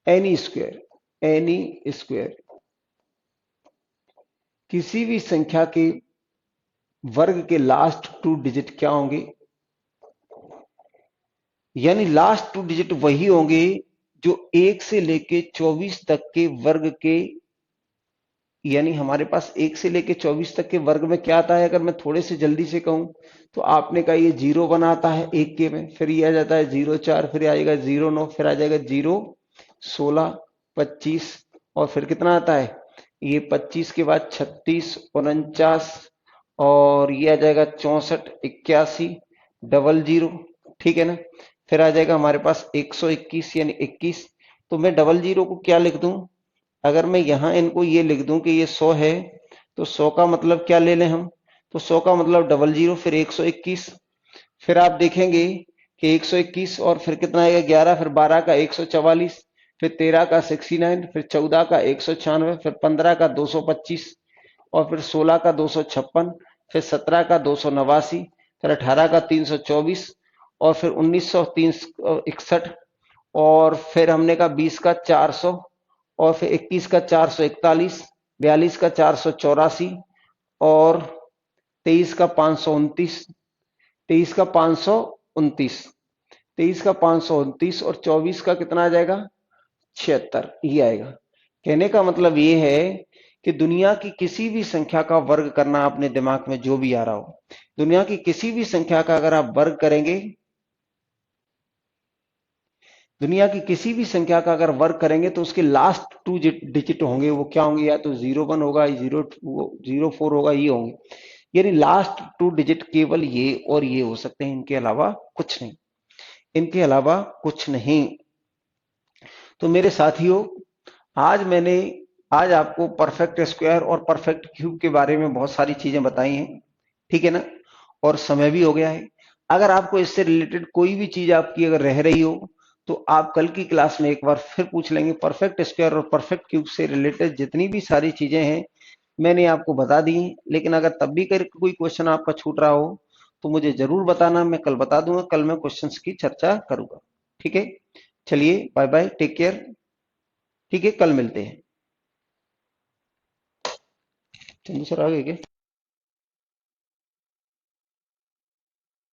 N E square किसी भी संख्या के वर्ग के लास्ट टू डिजिट क्या होंगे? यानी लास्ट टू डिजिट वही होंगे जो 1 से लेके 24 तक के वर्ग के, यानी हमारे पास 1 से लेके 24 तक के वर्ग में क्या आता है? अगर मैं थोड़े से जल्दी से कहूं तो आपने कहा ये 0 आता है 1 के में, फिर ये आ जाता है 0 4, फिर आएगा 0 9, फिर आ जाएगा 0 16 25, और फिर कितना आता है? ये 25 के बाद 36 49, और ये आ जाएगा 64 81 00, ठीक है ना? फिर आ जाएगा हमारे पास 121 यानी 21। तो मैं 00 को क्या लिख दूं? अगर मैं यहां इनको ये लिख दूं कि ये 100 है, तो 100 का मतलब क्या ले लें हम? तो 100 का मतलब 00, फिर 121, फिर आप देखेंगे कि 121 और फिर कितना आएगा 11, फिर 12 का 144, फिर 13 का 69, फिर 14 का 196, फिर 15 का 225, और फिर 16 का 256, फिर 17 का 289, फिर 18 का 324, और फिर 1961, और फिर हमने कहा 20 का 400, और फिर 21 का 441, 42 का 484, और 23 का 529, 23 का 529, 23 का 529, और 24 का कितना आ जाएगा? 76, ये आएगा। कहने का मतलब ये है कि दुनिया की किसी भी संख्या का वर्ग करना, अपने दिमाग में जो भी आ रहा हो, दुनिया की किसी भी संख्या का अगर आप वर्ग करेंगे, दुनिया की किसी भी संख्या का अगर वर्ग करेंगे तो उसके लास्ट टू डिजिट होंगे, वो क्या होंगे? या तो 01 होगा, 04 होगा, ये होंगे। यानी लास्ट टू डिजिट केवल ये और ये हो सकते हैं, इनके अलावा कुछ नहीं, इनके अलावा कुछ नहीं। तो मेरे साथियों, आज आपको परफेक्ट स्क्वायर और परफेक्ट क्यूब के बारे में बहुत सारी चीजें बताई हैं, ठीक है ना? और समय भी हो गया है। अगर आपको इससे रिलेटेड कोई भी चीज आपकी अगर रह रही हो, तो आप कल की क्लास में एक बार फिर पूछ लेंगे। परफेक्ट स्क्वायर और परफेक्ट क्यूब से रिलेटेड जितनी भी सारी चीजें हैं मैंने आपको बता दी हैं। लेकिन अगर तब भी कोई क्वेश्चन आपका छूट रहा हो तो मुझे जरूर बताना, मैं कल बता दूंगा। कल मैं क्वेश्चंस की चर्चा करूंगा, ठीक है? चलिए, बाय बाय, टेक केयर। ठीक है, कल मिलते हैं। चंदू सर आ गए क्या?